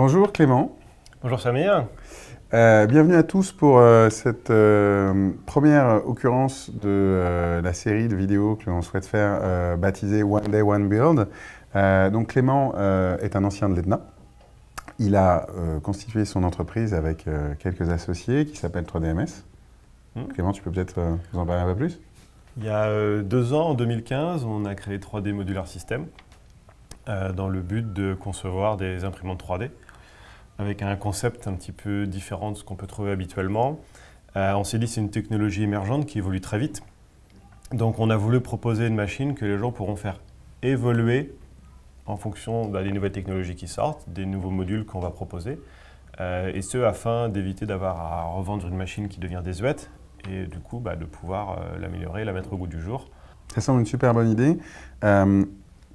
Bonjour Clément. Bonjour Samir. Bienvenue à tous pour cette première occurrence de la série de vidéos que l'on souhaite faire baptisée One Day One Build. Donc Clément est un ancien de l'EDNA. Il a constitué son entreprise avec quelques associés qui s'appellent 3DMS. Clément, tu peux peut-être nous en parler un peu plus? Il y a 2 ans, en 2015, on a créé 3D Modular System dans le but de concevoir des imprimantes 3D avec un concept un petit peu différent de ce qu'on peut trouver habituellement. On s'est dit que c'est une technologie émergente qui évolue très vite. Donc on a voulu proposer une machine que les gens pourront faire évoluer en fonction des nouvelles technologies qui sortent, des nouveaux modules qu'on va proposer, et ce afin d'éviter d'avoir à revendre une machine qui devient désuète et du coup de pouvoir l'améliorer, la mettre au goût du jour. Ça semble une super bonne idée.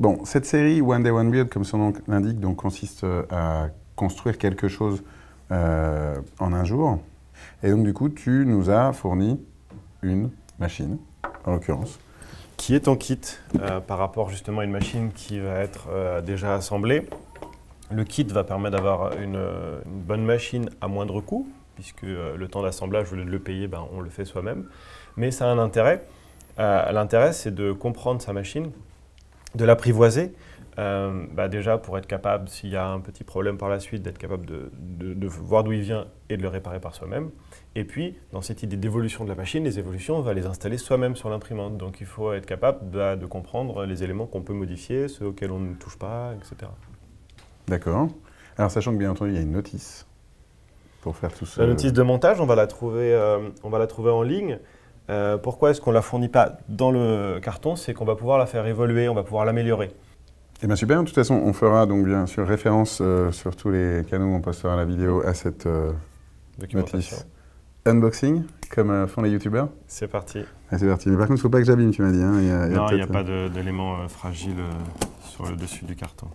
Bon, cette série One Day One Build, comme son nom l'indique, donc consiste à construire quelque chose en un jour. Et donc du coup, tu nous as fourni une machine, en l'occurrence. Qui est en kit par rapport justement à une machine qui va être déjà assemblée. Le kit va permettre d'avoir une bonne machine à moindre coût, puisque le temps d'assemblage, au lieu de le payer, on le fait soi-même. Mais ça a un intérêt. L'intérêt, c'est de comprendre sa machine, de l'apprivoiser, déjà pour être capable, s'il y a un petit problème par la suite, d'être capable de voir d'où il vient et de le réparer par soi-même. Et puis, dans cette idée d'évolution de la machine, les évolutions, on va les installer soi-même sur l'imprimante. Donc il faut être capable de comprendre les éléments qu'on peut modifier, ceux auxquels on ne touche pas, etc. D'accord. Alors sachant que bien entendu, il y a une notice pour faire tout ça. La notice de montage, on va la trouver en ligne. Pourquoi est-ce qu'on ne la fournit pas dans le carton? C'est qu'on va pouvoir la faire évoluer, on va pouvoir l'améliorer. Eh bien super, de toute façon, on fera donc bien sûr référence sur tous les canaux où on postera la vidéo à cette notice. Unboxing, comme font les youtubeurs. C'est parti. Ah, c'est parti. Mais par contre, il ne faut pas que j'abîme, tu m'as dit. Hein. Non, il n'y a pas d'éléments fragiles sur le dessus du carton.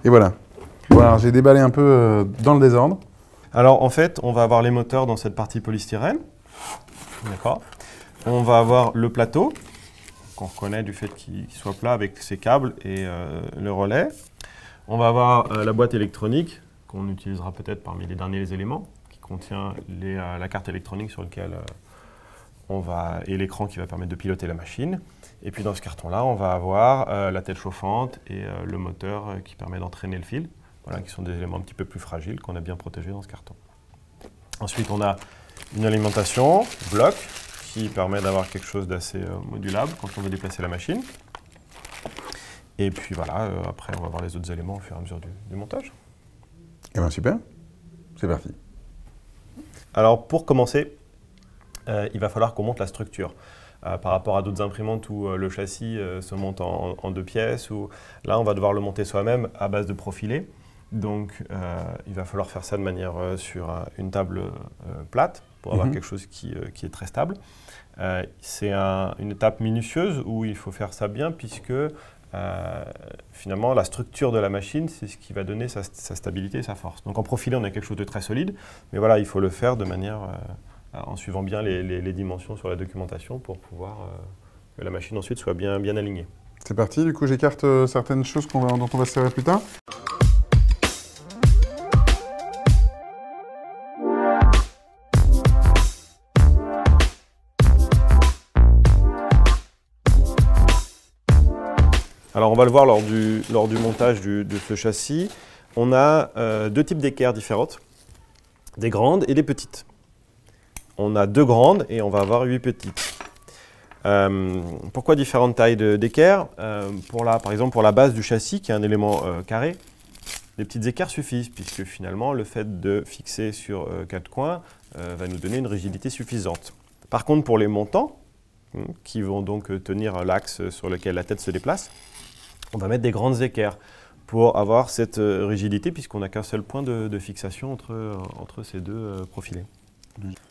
Et voilà. Bon, alors j'ai déballé un peu dans le désordre. Alors en fait, on va avoir les moteurs dans cette partie polystyrène. D'accord. On va avoir le plateau, qu'on reconnaît du fait qu'il soit plat avec ses câbles et le relais. On va avoir la boîte électronique, qu'on utilisera peut-être parmi les derniers éléments, qui contient la carte électronique sur laquelle et l'écran qui va permettre de piloter la machine. Et puis dans ce carton-là, on va avoir la tête chauffante et le moteur qui permet d'entraîner le fil. Voilà, qui sont des éléments un petit peu plus fragiles qu'on a bien protégés dans ce carton. Ensuite, on a une alimentation bloc qui permet d'avoir quelque chose d'assez modulable quand on veut déplacer la machine. Et puis voilà, après, on va voir les autres éléments au fur et à mesure du montage. Eh bien super, c'est parti. Alors pour commencer, il va falloir qu'on monte la structure. Par rapport à d'autres imprimantes où le châssis se monte en 2 pièces, où là on va devoir le monter soi-même à base de profilés. Donc il va falloir faire ça de manière sur une table plate pour avoir quelque chose qui est très stable. C'est une étape minutieuse où il faut faire ça bien puisque finalement la structure de la machine c'est ce qui va donner sa stabilité et sa force. Donc en profilé on a quelque chose de très solide, mais voilà il faut le faire de manière en suivant bien les dimensions sur la documentation pour pouvoir que la machine ensuite soit bien alignée. C'est parti, du coup j'écarte certaines choses dont on va se servir plus tard. Alors on va le voir lors du montage de ce châssis. On a 2 types d'équerres différentes, des grandes et des petites. On a 2 grandes et on va avoir 8 petites. Pourquoi différentes tailles d'équerres? Par exemple pour la base du châssis qui est un élément carré, les petites équerres suffisent puisque finalement le fait de fixer sur 4 coins va nous donner une rigidité suffisante. Par contre pour les montants, qui vont donc tenir l'axe sur lequel la tête se déplace, on va mettre des grandes équerres pour avoir cette rigidité puisqu'on n'a qu'un seul point de fixation entre ces 2 profilés.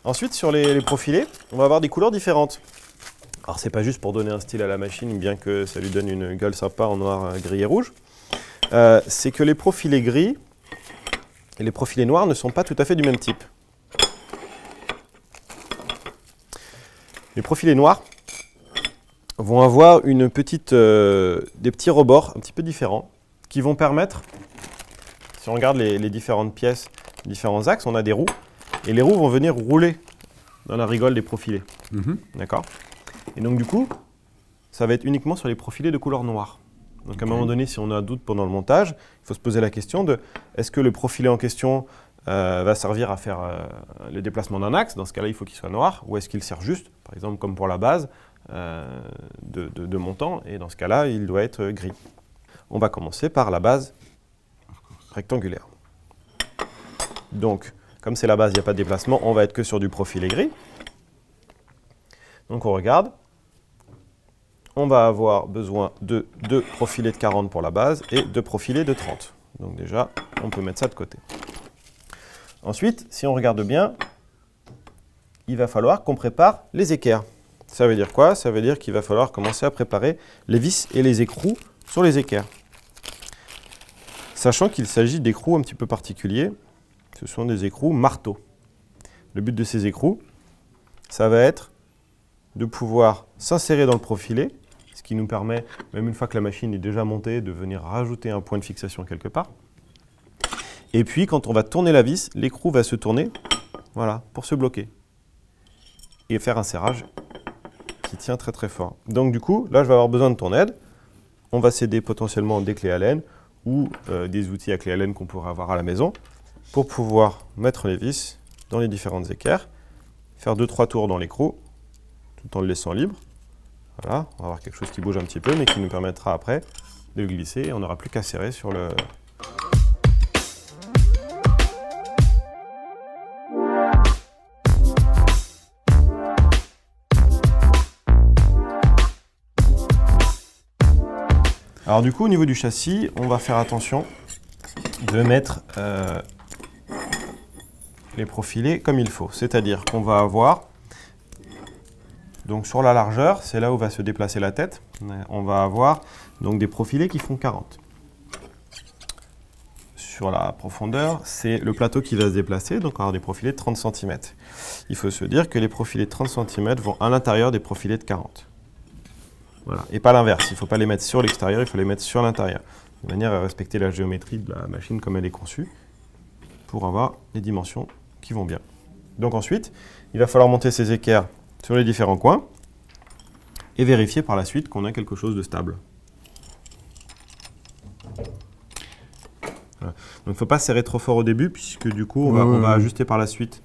Ensuite, sur les profilés, on va avoir des couleurs différentes. Alors, c'est pas juste pour donner un style à la machine, bien que ça lui donne une gueule sympa en noir, gris et rouge. C'est que les profilés gris et les profilés noirs ne sont pas tout à fait du même type. Les profilés noirs vont avoir des petits rebords un petit peu différents qui vont permettre, si on regarde les différentes pièces, les différents axes, on a des roues, et les roues vont venir rouler dans la rigole des profilés. D'accord? Et donc du coup, ça va être uniquement sur les profilés de couleur noire. Donc à un moment donné, si on a un doute pendant le montage, il faut se poser la question de est-ce que le profilé en question va servir à faire le déplacement d'un axe, dans ce cas-là il faut qu'il soit noir, ou est-ce qu'il sert juste, par exemple comme pour la base de montant, et dans ce cas-là il doit être gris. On va commencer par la base rectangulaire. Donc comme c'est la base, il n'y a pas de déplacement, on va être que sur du profilé gris. Donc on regarde. On va avoir besoin de 2 profilés de 40 pour la base et 2 profilés de 30. Donc déjà, on peut mettre ça de côté. Ensuite, si on regarde bien, il va falloir qu'on prépare les équerres. Ça veut dire quoi? Ça veut dire qu'il va falloir commencer à préparer les vis et les écrous sur les équerres. Sachant qu'il s'agit d'écrous un petit peu particuliers, ce sont des écrous marteau. Le but de ces écrous, ça va être de pouvoir s'insérer dans le profilé, ce qui nous permet, même une fois que la machine est déjà montée, de venir rajouter un point de fixation quelque part. Et puis, quand on va tourner la vis, l'écrou va se tourner, voilà, pour se bloquer. Et faire un serrage qui tient très très fort. Donc du coup, là, je vais avoir besoin de ton aide. On va s'aider potentiellement des clés Allen ou des outils à clé Allen qu'on pourrait avoir à la maison pour pouvoir mettre les vis dans les différentes équerres, faire 2-3 tours dans l'écrou, tout en le laissant libre. Voilà, on va avoir quelque chose qui bouge un petit peu, mais qui nous permettra après de glisser et on n'aura plus qu'à serrer sur le... Alors du coup, au niveau du châssis, on va faire attention de mettre les profilés comme il faut. C'est-à-dire qu'on va avoir... Donc sur la largeur, c'est là où va se déplacer la tête. On va avoir donc des profilés qui font 40. Sur la profondeur, c'est le plateau qui va se déplacer, donc on va avoir des profilés de 30 cm. Il faut se dire que les profilés de 30 cm vont à l'intérieur des profilés de 40. Voilà. Et pas l'inverse, il ne faut pas les mettre sur l'extérieur, il faut les mettre sur l'intérieur. De manière à respecter la géométrie de la machine comme elle est conçue, pour avoir les dimensions qui vont bien. Donc ensuite, il va falloir monter ces équerres sur les différents coins et vérifier par la suite qu'on a quelque chose de stable. Voilà. Donc il ne faut pas serrer trop fort au début puisque du coup on va ajuster par la suite.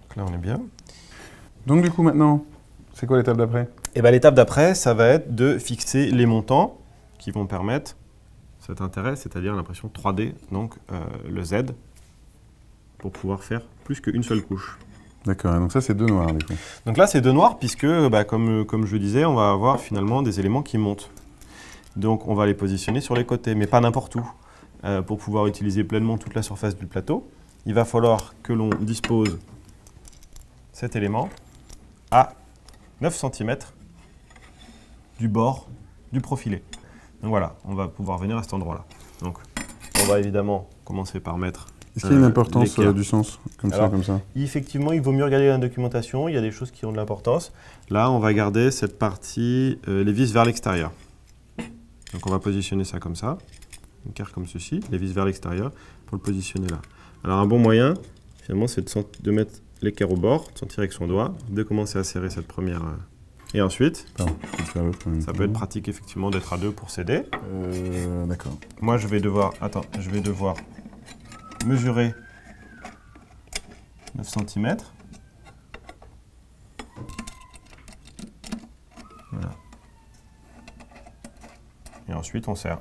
Donc là on est bien. Donc du coup maintenant, c'est quoi l'étape d'après? Et bien l'étape d'après, ça va être de fixer les montants qui vont permettre cet intérêt, c'est-à-dire l'impression 3D, donc le Z, pour pouvoir faire plus qu'une seule couche. D'accord, donc ça c'est 2 noirs du coup. Donc là c'est 2 noirs puisque, comme je disais, on va avoir finalement des éléments qui montent. Donc on va les positionner sur les côtés, mais pas n'importe où. Pour pouvoir utiliser pleinement toute la surface du plateau, il va falloir que l'on dispose cet élément à 9 cm du bord du profilé. Donc voilà, on va pouvoir venir à cet endroit-là. Donc on va évidemment commencer par mettre... Est-ce qu'il y a une importance du sens comme ça? Effectivement, il vaut mieux regarder la documentation, il y a des choses qui ont de l'importance. Là, on va garder cette partie, les vis vers l'extérieur. Donc on va positionner ça comme ça, une carte comme ceci, les vis vers l'extérieur, pour le positionner là. Alors un bon moyen, finalement, c'est de mettre l'équerre au bord, de sentir avec son doigt, de commencer à serrer cette première... Et ensuite, ça peut être pratique effectivement d'être à 2 pour s'aider. D'accord. Moi, je vais devoir mesurer 9 cm. Voilà. Et ensuite, on serre.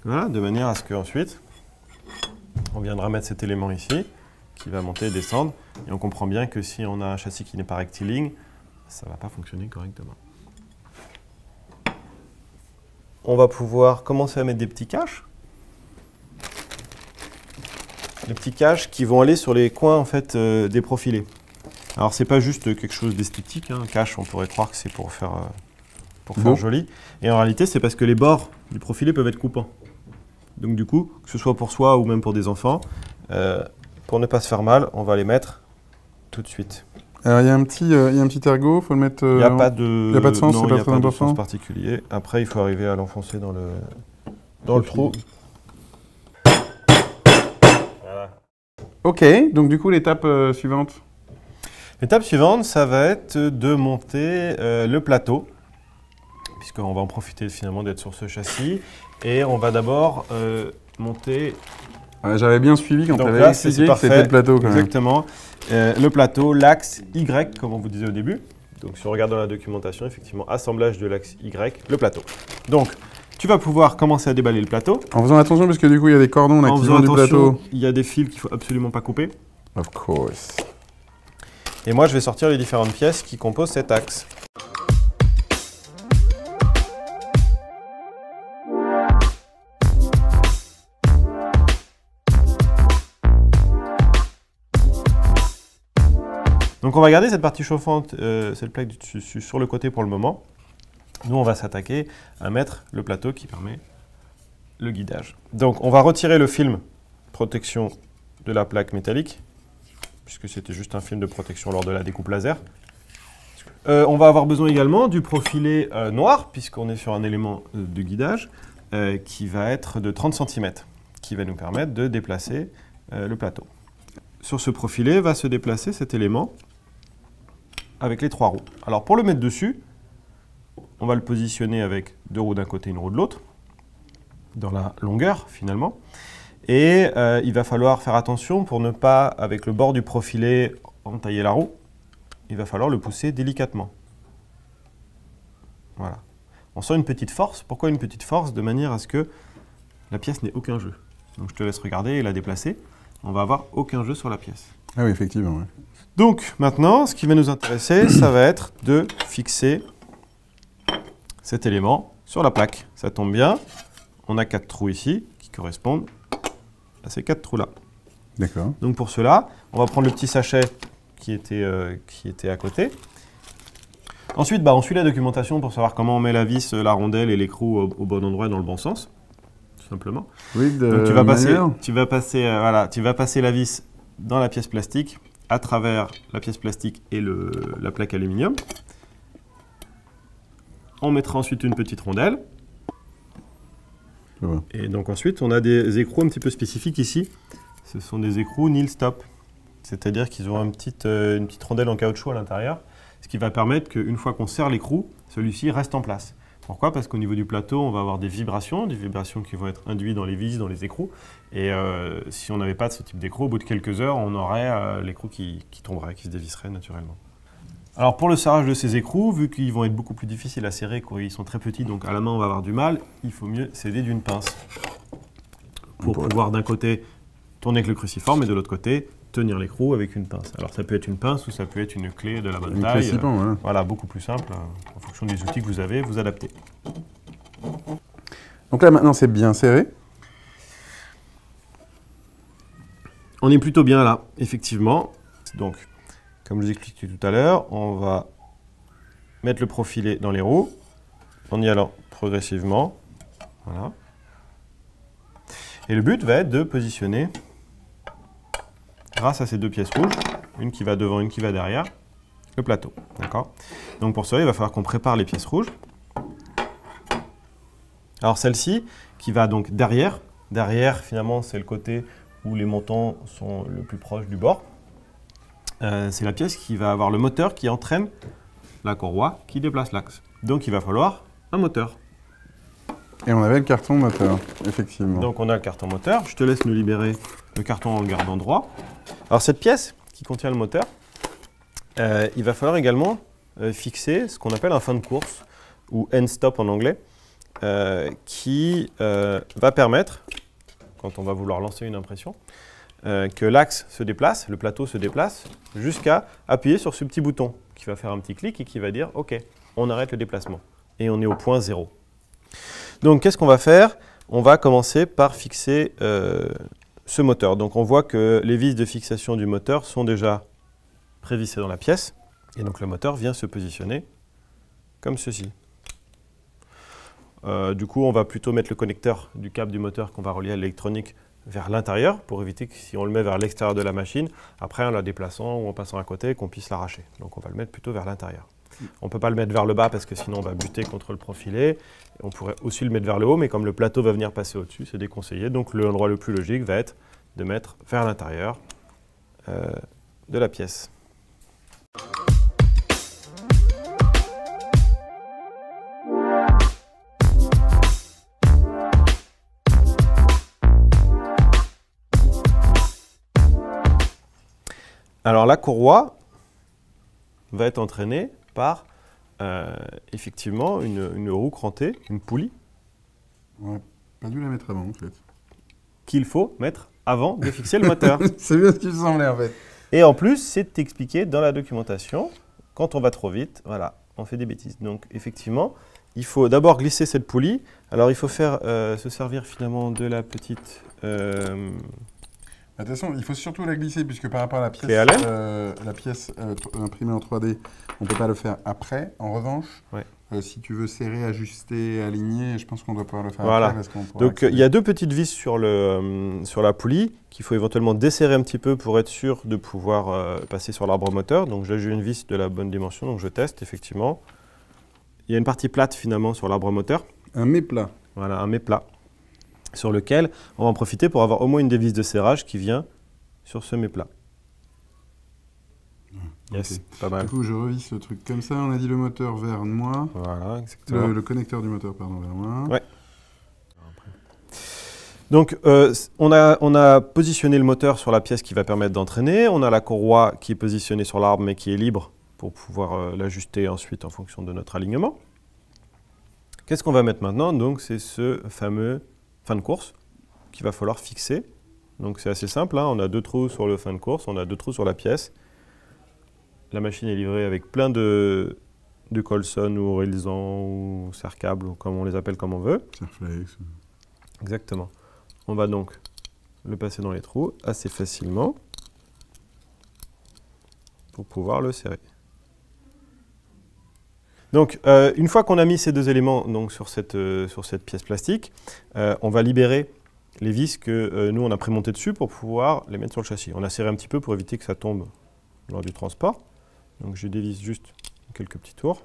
Voilà, de manière à ce qu'ensuite, on viendra mettre cet élément ici, qui va monter et descendre. Et on comprend bien que si on a un châssis qui n'est pas rectiligne, ça ne va pas fonctionner correctement. On va pouvoir commencer à mettre des petits caches. Des petits caches qui vont aller sur les coins en fait, des profilés. Alors c'est pas juste quelque chose d'esthétique, hein. Cache, on pourrait croire que c'est pour faire pour faire joli. Et en réalité, c'est parce que les bords du profilé peuvent être coupants. Donc du coup, que ce soit pour soi ou même pour des enfants, pour ne pas se faire mal, on va les mettre tout de suite. Alors il y a un petit ergot, il faut le mettre... Il n'y a pas de sens, c'est pas très important. Il n'y a pas de sens particulier. Après, il faut arriver à l'enfoncer dans le trou. Voilà. Ok, donc du coup, l'étape suivante. L'étape suivante, ça va être de monter le plateau, puisqu'on va en profiter finalement d'être sur ce châssis. Et on va d'abord monter... J'avais bien suivi quand tu avais expliqué que c'était le plateau. Quand exactement. Le plateau, l'axe Y, comme on vous disait au début. Donc si on regarde dans la documentation, effectivement, assemblage de l'axe Y, le plateau. Donc, tu vas pouvoir commencer à déballer le plateau. En faisant attention, parce que du coup, il y a des cordons là, qui vont du plateau. Il y a des fils qu'il ne faut absolument pas couper. Of course. Et moi, je vais sortir les différentes pièces qui composent cet axe. Donc on va garder cette partie chauffante, cette plaque du dessus sur le côté pour le moment. Nous, on va s'attaquer à mettre le plateau qui permet le guidage. Donc on va retirer le film protection de la plaque métallique, puisque c'était juste un film de protection lors de la découpe laser. On va avoir besoin également du profilé noir, puisqu'on est sur un élément de guidage qui va être de 30 cm, qui va nous permettre de déplacer le plateau. Sur ce profilé va se déplacer cet élément avec les 3 roues. Alors pour le mettre dessus, on va le positionner avec 2 roues d'un côté et 1 roue de l'autre, dans la longueur finalement. Et il va falloir faire attention pour ne pas, avec le bord du profilé, entailler la roue. Il va falloir le pousser délicatement. Voilà. On sent une petite force. Pourquoi une petite force? De manière à ce que la pièce n'ait aucun jeu. Donc je te laisse regarder et la déplacer. On va avoir aucun jeu sur la pièce. Ah oui, effectivement. Ouais. Donc maintenant, ce qui va nous intéresser, ça va être de fixer cet élément sur la plaque. Ça tombe bien, on a 4 trous ici qui correspondent à ces 4 trous-là. D'accord. Donc pour cela, on va prendre le petit sachet qui était à côté. Ensuite, on suit la documentation pour savoir comment on met la vis, la rondelle et l'écrou au bon endroit dans le bon sens. Tout simplement. Oui, donc tu vas passer la vis dans la pièce plastique, à travers la pièce plastique et la plaque aluminium. On mettra ensuite une petite rondelle. Et donc ensuite, on a des écrous un petit peu spécifiques ici. Ce sont des écrous nil stop. C'est-à-dire qu'ils ont une petite rondelle en caoutchouc à l'intérieur, ce qui va permettre qu'une fois qu'on serre l'écrou, celui-ci reste en place. Pourquoi? Parce qu'au niveau du plateau, on va avoir des vibrations qui vont être induites dans les vis, dans les écrous. Et si on n'avait pas de ce type d'écrou, au bout de quelques heures, on aurait l'écrou qui tomberait, qui se dévisserait naturellement. Alors pour le serrage de ces écrous, vu qu'ils vont être beaucoup plus difficiles à serrer quand ils sont très petits, donc à la main on va avoir du mal, il faut mieux s'aider d'une pince. Pour pouvoir d'un côté tourner avec le cruciforme et de l'autre côté tenir l'écrou avec une pince. Alors ça peut être une pince ou ça peut être une clé de la bonne taille. Ouais. Voilà, beaucoup plus simple. En fonction des outils que vous avez, vous adaptez. Donc là maintenant c'est bien serré. On est plutôt bien là, effectivement. Donc, comme je vous expliquais tout à l'heure, on va mettre le profilé dans les roues en y allant progressivement. Voilà. Et le but va être de positionner, grâce à ces 2 pièces rouges, une qui va devant, une qui va derrière, le plateau. D'accord? Donc pour cela, il va falloir qu'on prépare les pièces rouges. Alors celle-ci, qui va donc derrière. Derrière, finalement, c'est le côté où les montants sont le plus proche du bord. C'est la pièce qui va avoir le moteur qui entraîne la courroie qui déplace l'axe. Donc il va falloir un moteur. Et on avait le carton moteur, effectivement. Donc on a le carton moteur. Je te laisse nous libérer le carton en le gardant droit. Alors cette pièce qui contient le moteur, il va falloir également fixer ce qu'on appelle un fin de course, ou end stop en anglais, qui va permettre, quand on va vouloir lancer une impression, que l'axe se déplace, le plateau se déplace, jusqu'à appuyer sur ce petit bouton qui va faire un petit clic et qui va dire « OK, on arrête le déplacement ». Et on est au point 0. Donc, qu'est-ce qu'on va faire? On va commencer par fixer ce moteur. Donc, on voit que les vis de fixation du moteur sont déjà prévissées dans la pièce. Et donc, le moteur vient se positionner comme ceci. Du coup, on va plutôt mettre le connecteur du câble du moteur qu'on va relier à l'électronique vers l'intérieur pour éviter que si on le met vers l'extérieur de la machine, après en la déplaçant ou en passant à côté, qu'on puisse l'arracher. Donc on va le mettre plutôt vers l'intérieur. On ne peut pas le mettre vers le bas parce que sinon on va buter contre le profilé. On pourrait aussi le mettre vers le haut, mais comme le plateau va venir passer au-dessus, c'est déconseillé. Donc l'endroit le plus logique va être de mettre vers l'intérieur de la pièce. Alors la courroie va être entraînée par effectivement une roue crantée, une poulie. On n'aurait pas dû la mettre avant en fait. Qu'il faut mettre avant de fixer le moteur. C'est bien ce qui me semblait en fait. Et en plus, c'est expliqué dans la documentation, quand on va trop vite, voilà, on fait des bêtises. Donc effectivement, il faut d'abord glisser cette poulie. Alors il faut se servir finalement de la petite... De toute façon, il faut surtout la glisser puisque par rapport à la pièce imprimée en 3D, on ne peut pas le faire après. En revanche, ouais. Si tu veux serrer, ajuster, aligner, je pense qu'on doit pouvoir le faire voilà. après. Parce qu'on pourra Donc il y a deux petites vis sur la poulie qu'il faut éventuellement desserrer un petit peu pour être sûr de pouvoir passer sur l'arbre moteur. Donc j'ai une vis de la bonne dimension, donc je teste effectivement. Il y a une partie plate finalement sur l'arbre moteur. Un méplat. Voilà, un méplat, sur lequel on va en profiter pour avoir au moins une des vis de serrage qui vient sur ce méplat. Yes, okay. Pas mal. Du coup, je revisse le truc comme ça. On a dit le moteur vers moi. Voilà, exactement. Le connecteur du moteur, pardon, vers moi. Ouais. Donc, on a positionné le moteur sur la pièce qui va permettre d'entraîner. On a la courroie qui est positionnée sur l'arbre mais qui est libre pour pouvoir l'ajuster ensuite en fonction de notre alignement. Qu'est-ce qu'on va mettre maintenant? Donc, c'est ce fameux fin de course qu'il va falloir fixer. Donc, c'est assez simple, hein. On a deux trous sur le fin de course, on a deux trous sur la pièce. La machine est livrée avec plein de Colson ou Rilsan ou serre-câble, ou comme on les appelle comme on veut. Serre-flex. Exactement. On va donc le passer dans les trous assez facilement pour pouvoir le serrer. Donc, une fois qu'on a mis ces deux éléments donc, sur cette pièce plastique, on va libérer les vis que nous, on a prémontées dessus pour pouvoir les mettre sur le châssis. On a serré un petit peu pour éviter que ça tombe lors du transport. Donc, je dévisse juste quelques petits tours.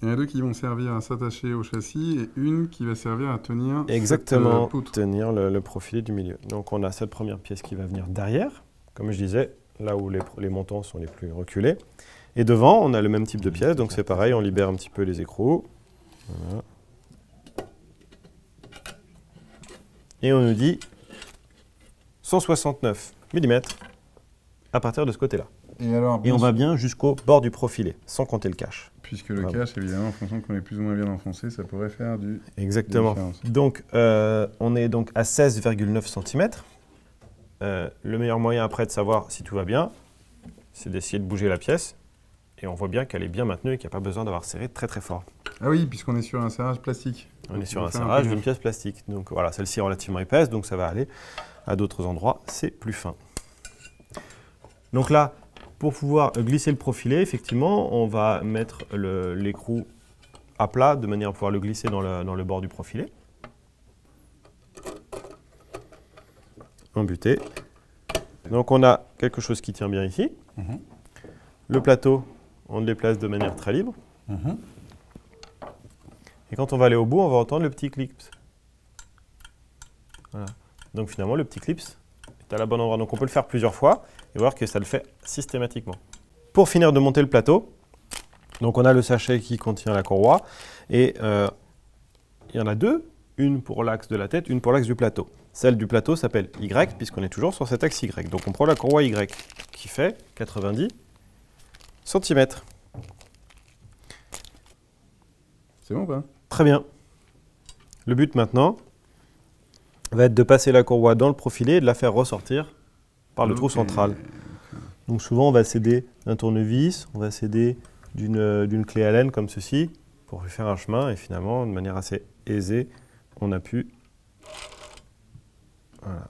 Il y en a deux qui vont servir à s'attacher au châssis et une qui va servir à tenir exactement, cette poutre. Tenir le profilé du milieu. Donc, on a cette première pièce qui va venir derrière, comme je disais, là où les montants sont les plus reculés. Et devant, on a le même type de pièce, donc c'est pareil, on libère un petit peu les écrous. Voilà. Et on nous dit 169 mm à partir de ce côté-là. Et on va bien jusqu'au bord du profilé, sans compter le cache. Puisque le cache, évidemment, en fonction qu'on est plus ou moins bien enfoncé, ça pourrait faire du... Exactement. Donc, on est donc à 16,9 cm. Le meilleur moyen après de savoir si tout va bien, c'est d'essayer de bouger la pièce. Et on voit bien qu'elle est bien maintenue et qu'il n'y a pas besoin d'avoir serré très très fort. Ah oui, puisqu'on est sur un serrage plastique. On est sur un serrage d'une pièce plastique. Donc voilà, celle-ci est relativement épaisse, donc ça va aller. À d'autres endroits, c'est plus fin. Donc là, pour pouvoir glisser le profilé, effectivement, on va mettre l'écrou à plat de manière à pouvoir le glisser dans le bord du profilé. Embuté. Donc on a quelque chose qui tient bien ici. Le plateau, on le déplace de manière très libre. Et quand on va aller au bout, on va entendre le petit clip. Voilà. Donc finalement, le petit clip est à la bonne endroit. Donc on peut le faire plusieurs fois et voir que ça le fait systématiquement. Pour finir de monter le plateau, donc on a le sachet qui contient la courroie. Et il y en a deux, une pour l'axe de la tête, une pour l'axe du plateau. Celle du plateau s'appelle Y, puisqu'on est toujours sur cet axe Y. Donc on prend la courroie Y, qui fait 90 cm. C'est bon ou pas? Très bien. Le but maintenant va être de passer la courroie dans le profilé et de la faire ressortir par le trou central. Donc souvent on va s'aider d'un tournevis, on va s'aider d'une clé Allen comme ceci pour faire un chemin et finalement de manière assez aisée on a pu... Voilà.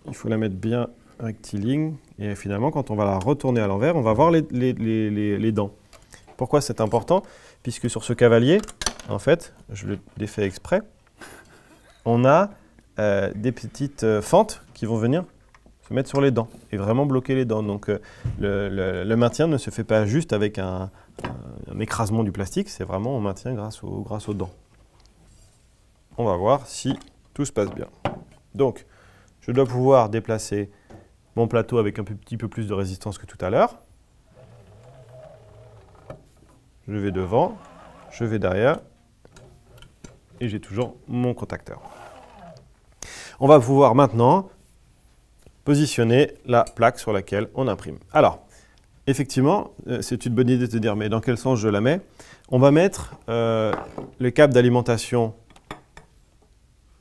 Il faut la mettre bien rectiligne et finalement quand on va la retourner à l'envers on va voir les dents. Pourquoi c'est important? Puisque sur ce cavalier, en fait, je l'ai fait exprès, on a des petites fentes qui vont venir se mettre sur les dents et vraiment bloquer les dents. Donc le maintien ne se fait pas juste avec un écrasement du plastique, c'est vraiment on maintient grâce aux dents. On va voir si tout se passe bien. Donc, je dois pouvoir déplacer mon plateau avec un petit peu plus de résistance que tout à l'heure. Je vais devant, je vais derrière et j'ai toujours mon contacteur. On va pouvoir maintenant positionner la plaque sur laquelle on imprime. Alors, effectivement, c'est une bonne idée de se dire, mais dans quel sens je la mets? On va mettre le câble d'alimentation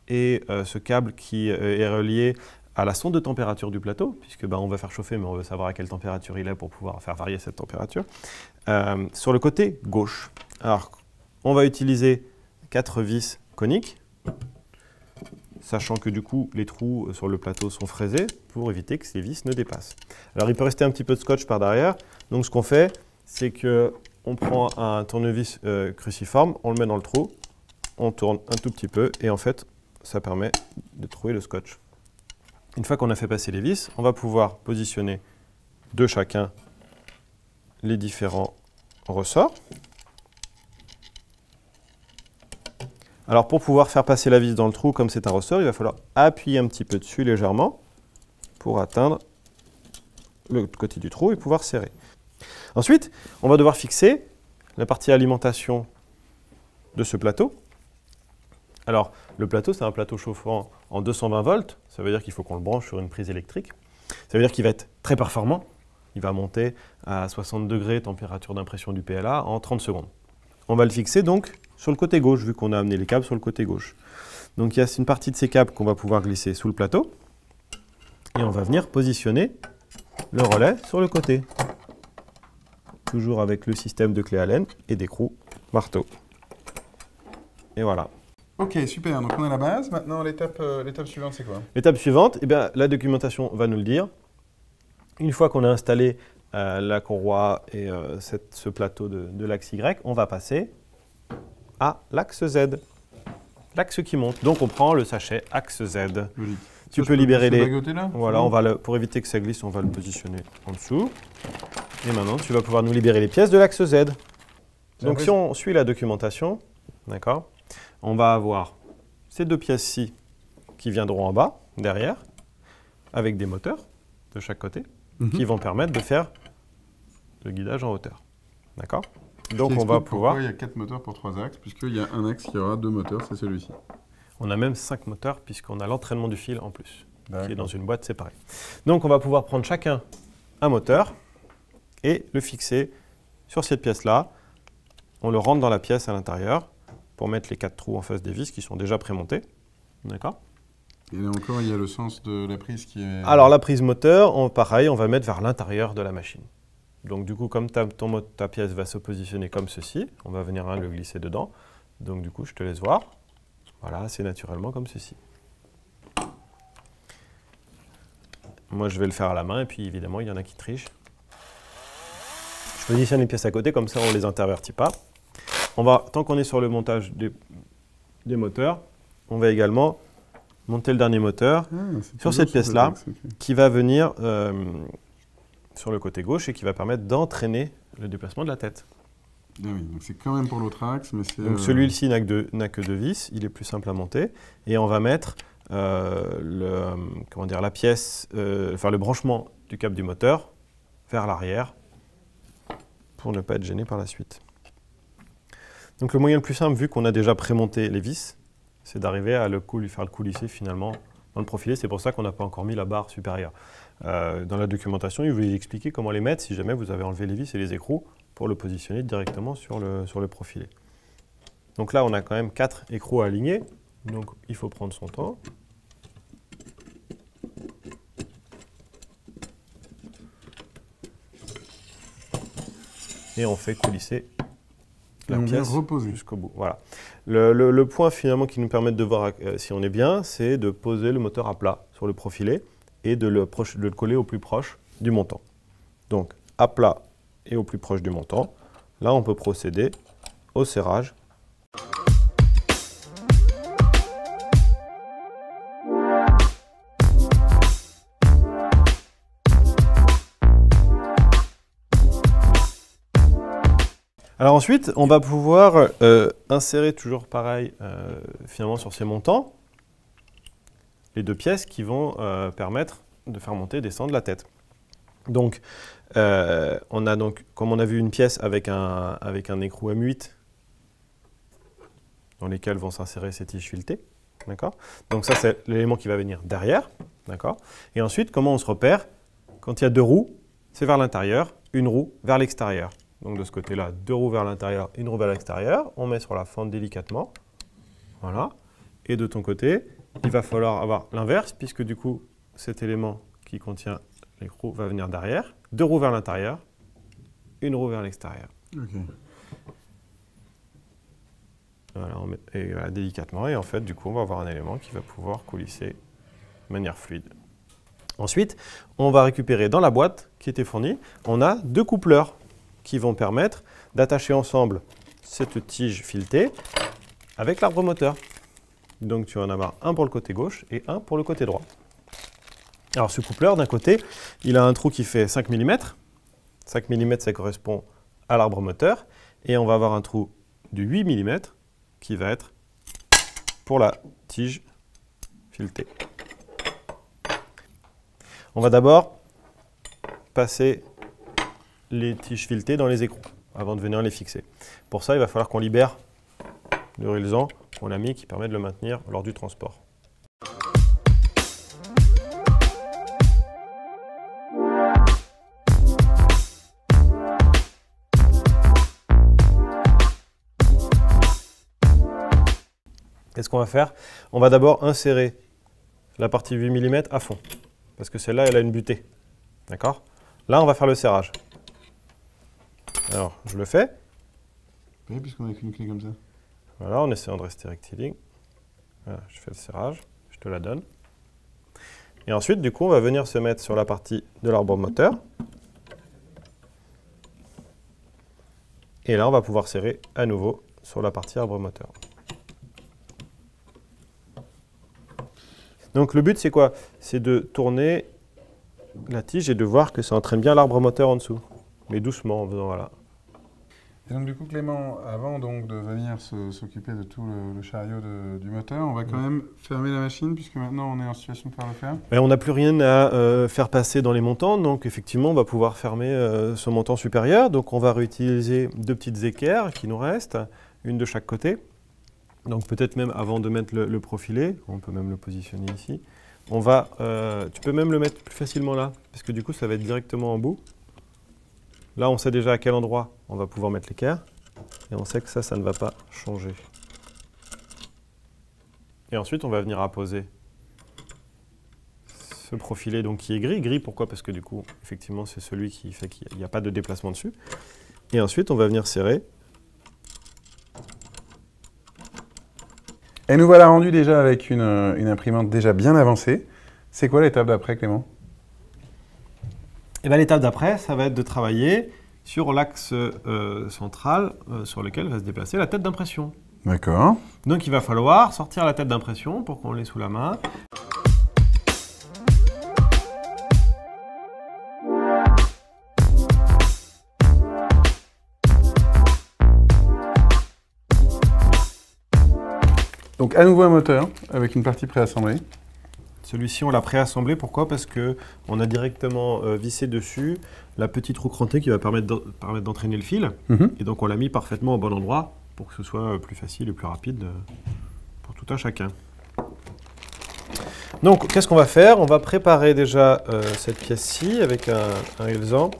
et ce câble qui est relié à la sonde de température du plateau, puisque on va faire chauffer, mais on veut savoir à quelle température il est pour pouvoir faire varier cette température, sur le côté gauche. Alors, on va utiliser 4 vis coniques, sachant que du coup, les trous sur le plateau sont fraisés pour éviter que ces vis ne dépassent. Alors, il peut rester un petit peu de scotch par derrière. Donc, ce qu'on fait, c'est qu'on prend un tournevis cruciforme, on le met dans le trou, on tourne un tout petit peu et en fait, ça permet de trouver le scotch. Une fois qu'on a fait passer les vis, on va pouvoir positionner de chacun les différents ressorts. Alors pour pouvoir faire passer la vis dans le trou, comme c'est un ressort, il va falloir appuyer un petit peu dessus légèrement pour atteindre le côté du trou et pouvoir serrer. Ensuite, on va devoir fixer la partie alimentation de ce plateau. Alors, le plateau, c'est un plateau chauffant en 220 volts. Ça veut dire qu'il faut qu'on le branche sur une prise électrique. Ça veut dire qu'il va être très performant. Il va monter à 60 degrés, température d'impression du PLA, en 30 secondes. On va le fixer donc sur le côté gauche, vu qu'on a amené les câbles sur le côté gauche. Donc, il y a une partie de ces câbles qu'on va pouvoir glisser sous le plateau. Et on va venir positionner le relais sur le côté. Toujours avec le système de clé Allen et d'écrou marteau. Et voilà. Ok, super. Donc on a la base. Maintenant, l'étape suivante, c'est quoi? L'étape suivante, la documentation va nous le dire. Une fois qu'on a installé la courroie et ce plateau de l'axe Y, on va passer à l'axe Z. L'axe qui monte. Donc on prend le sachet axe Z. Logique. Tu peux libérer les... Là, voilà, pour éviter que ça glisse, on va le positionner en dessous. Et maintenant, tu vas pouvoir nous libérer les pièces de l'axe Z. Donc si on suit la documentation, d'accord, on va avoir ces deux pièces-ci qui viendront en bas, derrière, avec des moteurs de chaque côté, qui vont permettre de faire le guidage en hauteur. D'accord? Donc on va pouvoir... Il y a 4 moteurs pour 3 axes, puisqu'il y a un axe qui aura 2 moteurs, c'est celui-ci. On a même 5 moteurs, puisqu'on a l'entraînement du fil en plus, qui est dans une boîte séparée. Donc on va pouvoir prendre chacun un moteur et le fixer sur cette pièce-là. On le rentre dans la pièce à l'intérieur pour mettre les 4 trous en face des vis qui sont déjà prémontés. D'accord? Et là encore, il y a le sens de la prise qui est... Alors la prise moteur, pareil, on va mettre vers l'intérieur de la machine. Donc du coup, comme ta pièce va se positionner comme ceci, on va venir le glisser dedans. Donc du coup, je te laisse voir. Voilà, c'est naturellement comme ceci. Moi, je vais le faire à la main et puis évidemment, il y en a qui trichent. Je positionne les pièces à côté, comme ça, on ne les intervertit pas. On va, tant qu'on est sur le montage des moteurs, on va également monter le dernier moteur sur cette pièce-là, qui va venir sur le côté gauche et qui va permettre d'entraîner le déplacement de la tête. Ah oui, donc c'est quand même pour l'autre axe, mais c'est... Donc celui-ci n'a que 2 vis, il est plus simple à monter. Et on va mettre la pièce, le branchement du câble du moteur vers l'arrière pour ne pas être gêné par la suite. Donc le moyen le plus simple, vu qu'on a déjà prémonté les vis, c'est d'arriver à faire le coulisser finalement dans le profilé. C'est pour ça qu'on n'a pas encore mis la barre supérieure. Dans la documentation, il vous expliquer comment les mettre si jamais vous avez enlevé les vis et les écrous pour le positionner directement sur le profilé. Donc là, on a quand même 4 écrous à aligner, donc il faut prendre son temps. Et on fait coulisser la pièce jusqu'au bout. Voilà. Le point finalement qui nous permet de voir si on est bien, c'est de poser le moteur à plat sur le profilé et de le coller au plus proche du montant. Donc à plat et au plus proche du montant, là on peut procéder au serrage. Alors ensuite, on va pouvoir insérer toujours pareil finalement sur ces montants les deux pièces qui vont permettre de faire monter et descendre la tête. Donc, on a donc, comme on a vu, une pièce avec un écrou M8 dans lesquels vont s'insérer ces tiges filetées. D'accord ? Donc ça, c'est l'élément qui va venir derrière. D'accord ? Et ensuite, comment on se repère? Quand il y a deux roues, c'est vers l'intérieur, une roue vers l'extérieur. Donc de ce côté-là, deux roues vers l'intérieur, une roue vers l'extérieur. On met sur la fente délicatement. Voilà. Et de ton côté, il va falloir avoir l'inverse, puisque du coup, cet élément qui contient l'écrou va venir derrière. Deux roues vers l'intérieur, une roue vers l'extérieur. Okay. Voilà, on met, et voilà, délicatement. Et en fait, du coup, on va avoir un élément qui va pouvoir coulisser de manière fluide. Ensuite, on va récupérer dans la boîte qui était fournie, on a deux coupleurs qui vont permettre d'attacher ensemble cette tige filetée avec l'arbre moteur. Donc tu vas en avoir un pour le côté gauche et un pour le côté droit. Alors ce coupleur, d'un côté, il a un trou qui fait 5 mm. 5 mm, ça correspond à l'arbre moteur. Et on va avoir un trou de 8 mm qui va être pour la tige filetée. On va d'abord passer les tiges filetées dans les écrous avant de venir les fixer. Pour ça, il va falloir qu'on libère le rilsan qu'on a mis qui permet de le maintenir lors du transport. Qu'est-ce qu'on va faire? On va d'abord insérer la partie 8 mm à fond, parce que celle-là, elle a une butée. D'accord? Là, on va faire le serrage. Alors, je le fais. Oui, puisqu'on n'a qu'une clé comme ça. Voilà, en essayant de rester rectiligne. Voilà, je fais le serrage, je te la donne. Et ensuite, du coup, on va venir se mettre sur la partie de l'arbre moteur. Et là, on va pouvoir serrer à nouveau sur la partie arbre moteur. Donc le but, c'est quoi? C'est de tourner la tige et de voir que ça entraîne bien l'arbre moteur en dessous. Mais doucement, en faisant voilà. Et donc du coup, Clément, avant donc, de venir s'occuper de tout le chariot du moteur, on va quand même fermer la machine, puisque maintenant on est en situation de pouvoir le faire. Mais on n'a plus rien à faire passer dans les montants, donc effectivement, on va pouvoir fermer ce montant supérieur. Donc on va réutiliser deux petites équerres qui nous restent, une de chaque côté. Donc peut-être même avant de mettre le profilé, on peut même le positionner ici. On va, tu peux même le mettre plus facilement là, parce que du coup ça va être directement en bout. Là on sait déjà à quel endroit on va pouvoir mettre l'équerre, et on sait que ça ne va pas changer. Et ensuite on va venir apposer ce profilé donc, qui est gris. Gris pourquoi? Parce que du coup effectivement c'est celui qui fait qu'il n'y a pas de déplacement dessus. Et ensuite on va venir serrer. Et nous voilà rendus déjà avec une imprimante déjà bien avancée. C'est quoi l'étape d'après, Clément? Et bien, l'étape d'après, ça va être de travailler sur l'axe central sur lequel va se déplacer la tête d'impression. D'accord. Donc il va falloir sortir la tête d'impression pour qu'on l'ait sous la main. Donc à nouveau un moteur avec une partie préassemblée. Celui-ci, on l'a préassemblé. Pourquoi? Parce qu'on a directement vissé dessus la petite roue crantée qui va permettre d'entraîner le fil. Et donc on l'a mis parfaitement au bon endroit pour que ce soit plus facile et plus rapide pour tout un chacun. Donc qu'est-ce qu'on va faire? On va préparer déjà cette pièce-ci avec un rilsan.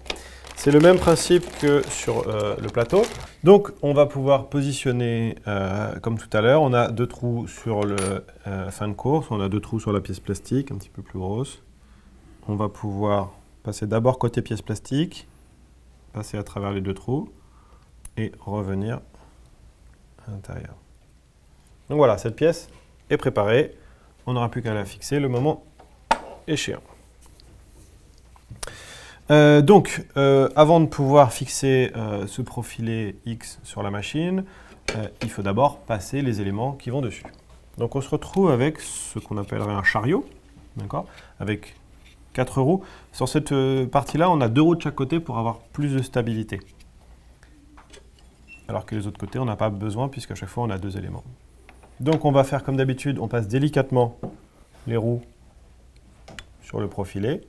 C'est le même principe que sur le plateau. Donc, on va pouvoir positionner, comme tout à l'heure, on a deux trous sur la fin de course, on a deux trous sur la pièce plastique, un petit peu plus grosse. On va pouvoir passer d'abord côté pièce plastique, passer à travers les deux trous et revenir à l'intérieur. Donc voilà, cette pièce est préparée. On n'aura plus qu'à la fixer le moment échéant. Avant de pouvoir fixer ce profilé X sur la machine, il faut d'abord passer les éléments qui vont dessus. Donc on se retrouve avec ce qu'on appellerait un chariot, d'accord, avec 4 roues. Sur cette partie-là, on a 2 roues de chaque côté pour avoir plus de stabilité. Alors que les autres côtés, on n'a pas besoin puisqu'à chaque fois, on a 2 éléments. Donc on va faire comme d'habitude, on passe délicatement les roues sur le profilé.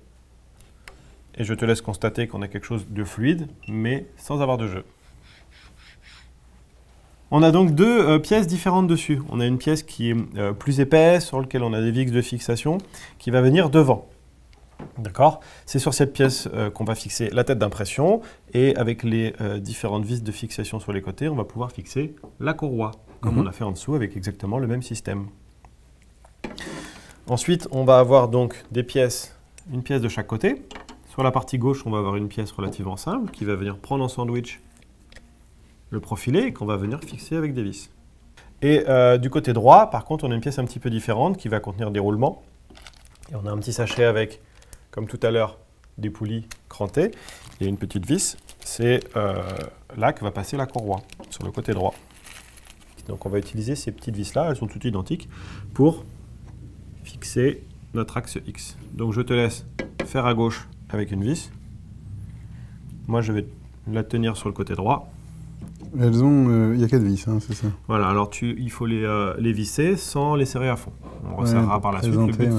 Et je te laisse constater qu'on a quelque chose de fluide, mais sans avoir de jeu. On a donc 2 pièces différentes dessus. On a une pièce qui est plus épaisse, sur laquelle on a des vis de fixation, qui va venir devant. D'accord? C'est sur cette pièce qu'on va fixer la tête d'impression, et avec les différentes vis de fixation sur les côtés, on va pouvoir fixer la courroie, comme on a fait en dessous, avec exactement le même système. Ensuite, on va avoir donc des pièces, une pièce de chaque côté. Sur la partie gauche, on va avoir une pièce relativement simple, qui va venir prendre en sandwich le profilé et qu'on va venir fixer avec des vis. Et du côté droit, par contre, on a une pièce un petit peu différente qui va contenir des roulements. Et on a un petit sachet avec, comme tout à l'heure, des poulies crantées et une petite vis. C'est là que va passer la courroie, sur le côté droit. Donc on va utiliser ces petites vis-là, elles sont toutes identiques, pour fixer notre axe X. Donc je te laisse faire à gauche avec une vis. Moi, je vais la tenir sur le côté droit. Elles ont... il y a 4 vis, hein, c'est ça? Voilà, alors il faut les visser sans les serrer à fond. On resserrera par la suite.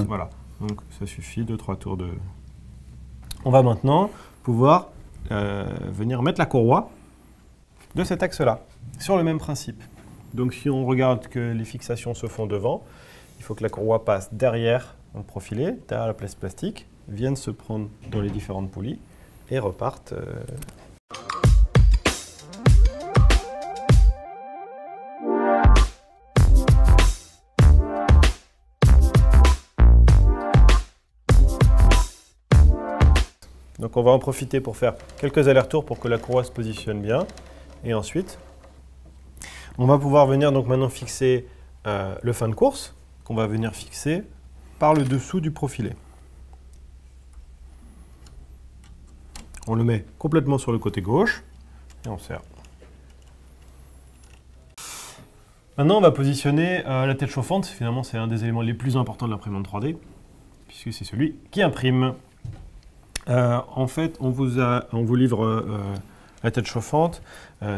Voilà. Donc ça suffit, 2-3 tours de... On va maintenant pouvoir venir mettre la courroie de cet axe-là, sur le même principe. Donc si on regarde que les fixations se font devant, il faut que la courroie passe derrière le profilé, derrière la pièce plastique, vienne se prendre dans les différentes poulies et repartent. Donc on va en profiter pour faire quelques allers-retours pour que la courroie se positionne bien. Et ensuite, on va pouvoir venir donc maintenant fixer le fin de course, qu'on va venir fixer par le dessous du profilé. On le met complètement sur le côté gauche et on serre. Maintenant, on va positionner la tête chauffante. Finalement, c'est un des éléments les plus importants de l'imprimante 3D, puisque c'est celui qui imprime. En fait, on vous livre la tête chauffante,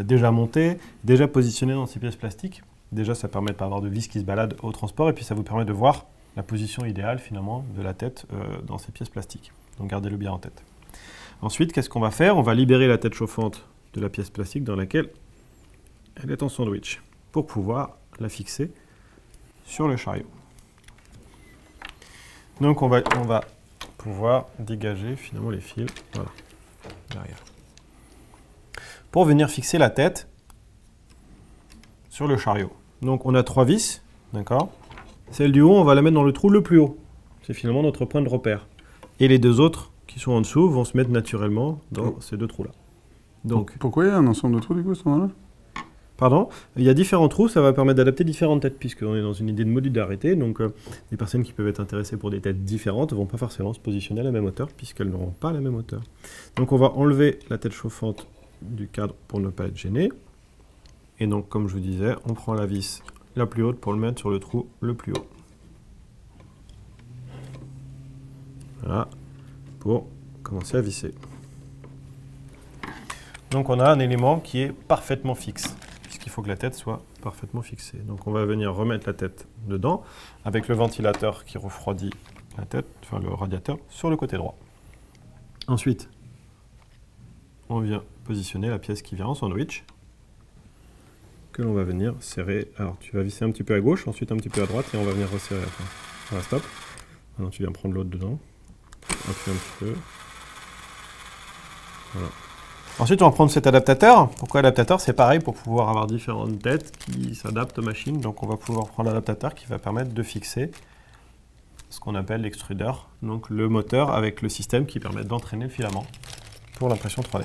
déjà montée, déjà positionnée dans ces pièces plastiques. Déjà, ça permet de ne pas avoir de vis qui se baladent au transport, et puis ça vous permet de voir la position idéale, finalement, de la tête dans ces pièces plastiques. Donc, gardez-le bien en tête. Ensuite, qu'est-ce qu'on va faire? On va libérer la tête chauffante de la pièce plastique dans laquelle elle est en sandwich, pour pouvoir la fixer sur le chariot. Donc, on va pouvoir dégager finalement les fils, voilà, derrière. Pour venir fixer la tête sur le chariot. Donc on a 3 vis, d'accord? Celle du haut, on va la mettre dans le trou le plus haut. C'est finalement notre point de repère. Et les 2 autres qui sont en dessous vont se mettre naturellement dans ces 2 trous-là. Donc, pourquoi il y a un ensemble de trous du coup à ce moment-là? Pardon, il y a différents trous, ça va permettre d'adapter différentes têtes, puisqu'on est dans une idée de modularité. Donc, les personnes qui peuvent être intéressées pour des têtes différentes ne vont pas forcément se positionner à la même hauteur, puisqu'elles n'auront pas la même hauteur. Donc, on va enlever la tête chauffante du cadre pour ne pas être gêné. Et donc, comme je vous disais, on prend la vis la plus haute pour le mettre sur le trou le plus haut. Voilà, pour commencer à visser. Donc, on a un élément qui est parfaitement fixe. Il faut que la tête soit parfaitement fixée. Donc on va venir remettre la tête dedans avec le ventilateur qui refroidit la tête, enfin le radiateur, sur le côté droit. Ensuite, on vient positionner la pièce qui vient en sandwich, que l'on va venir serrer. Alors tu vas visser un petit peu à gauche, ensuite un petit peu à droite, et on va venir resserrer à la fin. Voilà, stop. Maintenant tu viens prendre l'autre dedans, appuie un petit peu. Voilà. Ensuite, on va prendre cet adaptateur. Pourquoi adaptateur? C'est pareil pour pouvoir avoir différentes têtes qui s'adaptent aux machines. Donc, on va pouvoir prendre l'adaptateur qui va permettre de fixer ce qu'on appelle l'extrudeur. Donc, le moteur avec le système qui permet d'entraîner le filament pour l'impression 3D.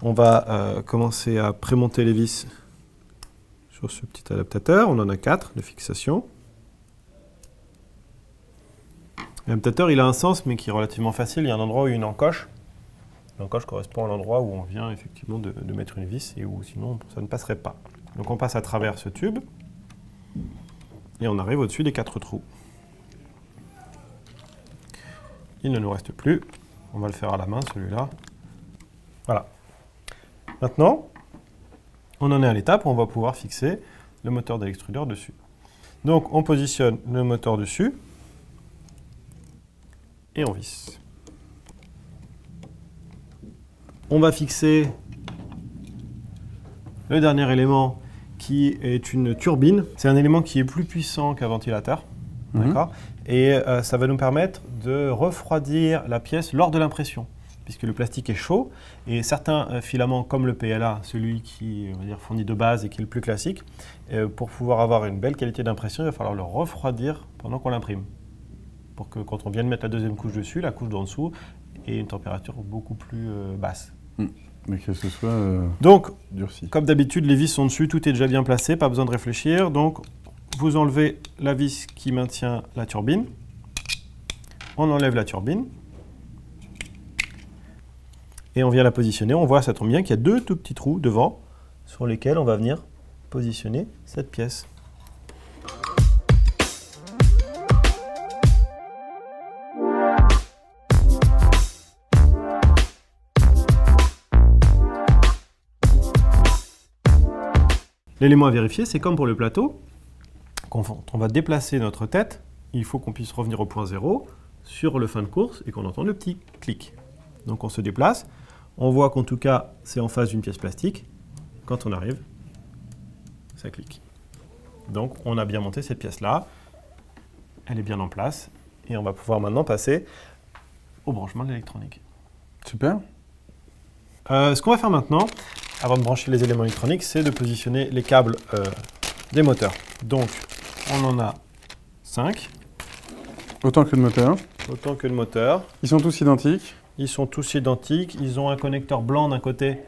On va commencer à prémonter les vis sur ce petit adaptateur. On en a 4 de fixation. L'adaptateur, il a un sens, mais qui est relativement facile. Il y a un endroit où il y a une encoche. L'encoche correspond à l'endroit où on vient effectivement de mettre une vis et où sinon ça ne passerait pas. Donc on passe à travers ce tube et on arrive au-dessus des 4 trous. Il ne nous reste plus. On va le faire à la main, celui-là. Voilà. Maintenant, on en est à l'étape où on va pouvoir fixer le moteur de l'extrudeur dessus. Donc on positionne le moteur dessus et on visse. On va fixer le dernier élément qui est une turbine. C'est un élément qui est plus puissant qu'un ventilateur. D'accord. Et ça va nous permettre de refroidir la pièce lors de l'impression, puisque le plastique est chaud et certains filaments comme le PLA, celui qui on va dire, fournit de base et qui est le plus classique, pour pouvoir avoir une belle qualité d'impression, il va falloir le refroidir pendant qu'on l'imprime. Pour que quand on vient de mettre la deuxième couche dessus, la couche d'en dessous ait une température beaucoup plus basse. Mais que ce soit donc, durci. Comme d'habitude, les vis sont dessus, tout est déjà bien placé, pas besoin de réfléchir. Donc, vous enlevez la vis qui maintient la turbine. On enlève la turbine. Et on vient la positionner. On voit, ça tombe bien, qu'il y a 2 tout petits trous devant sur lesquels on va venir positionner cette pièce. L'élément à vérifier, c'est comme pour le plateau, quand on va déplacer notre tête, il faut qu'on puisse revenir au point 0 sur le fin de course et qu'on entende le petit clic. Donc on se déplace, on voit qu'en tout cas c'est en face d'une pièce plastique. Quand on arrive, ça clique. Donc on a bien monté cette pièce-là, elle est bien en place et on va pouvoir maintenant passer au branchement de l'électronique. Super. Ce qu'on va faire maintenant, avant de brancher les éléments électroniques, c'est de positionner les câbles des moteurs. Donc, on en a 5. Autant que le moteur. Autant que le moteur. Ils sont tous identiques. Ils sont tous identiques. Ils ont un connecteur blanc d'un côté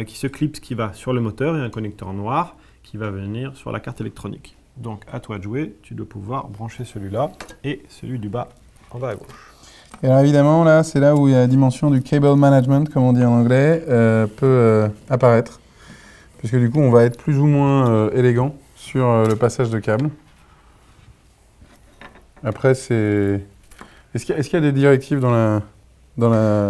qui se clipse, qui va sur le moteur, et un connecteur noir qui va venir sur la carte électronique. Donc, à toi de jouer. Tu dois pouvoir brancher celui-là et celui du bas en bas à gauche. Et alors évidemment, là, c'est là où la dimension du cable management, comme on dit en anglais, peut apparaître. Puisque du coup, on va être plus ou moins élégant sur le passage de câbles. Après, c'est... Est-ce qu'il y a des directives dans la...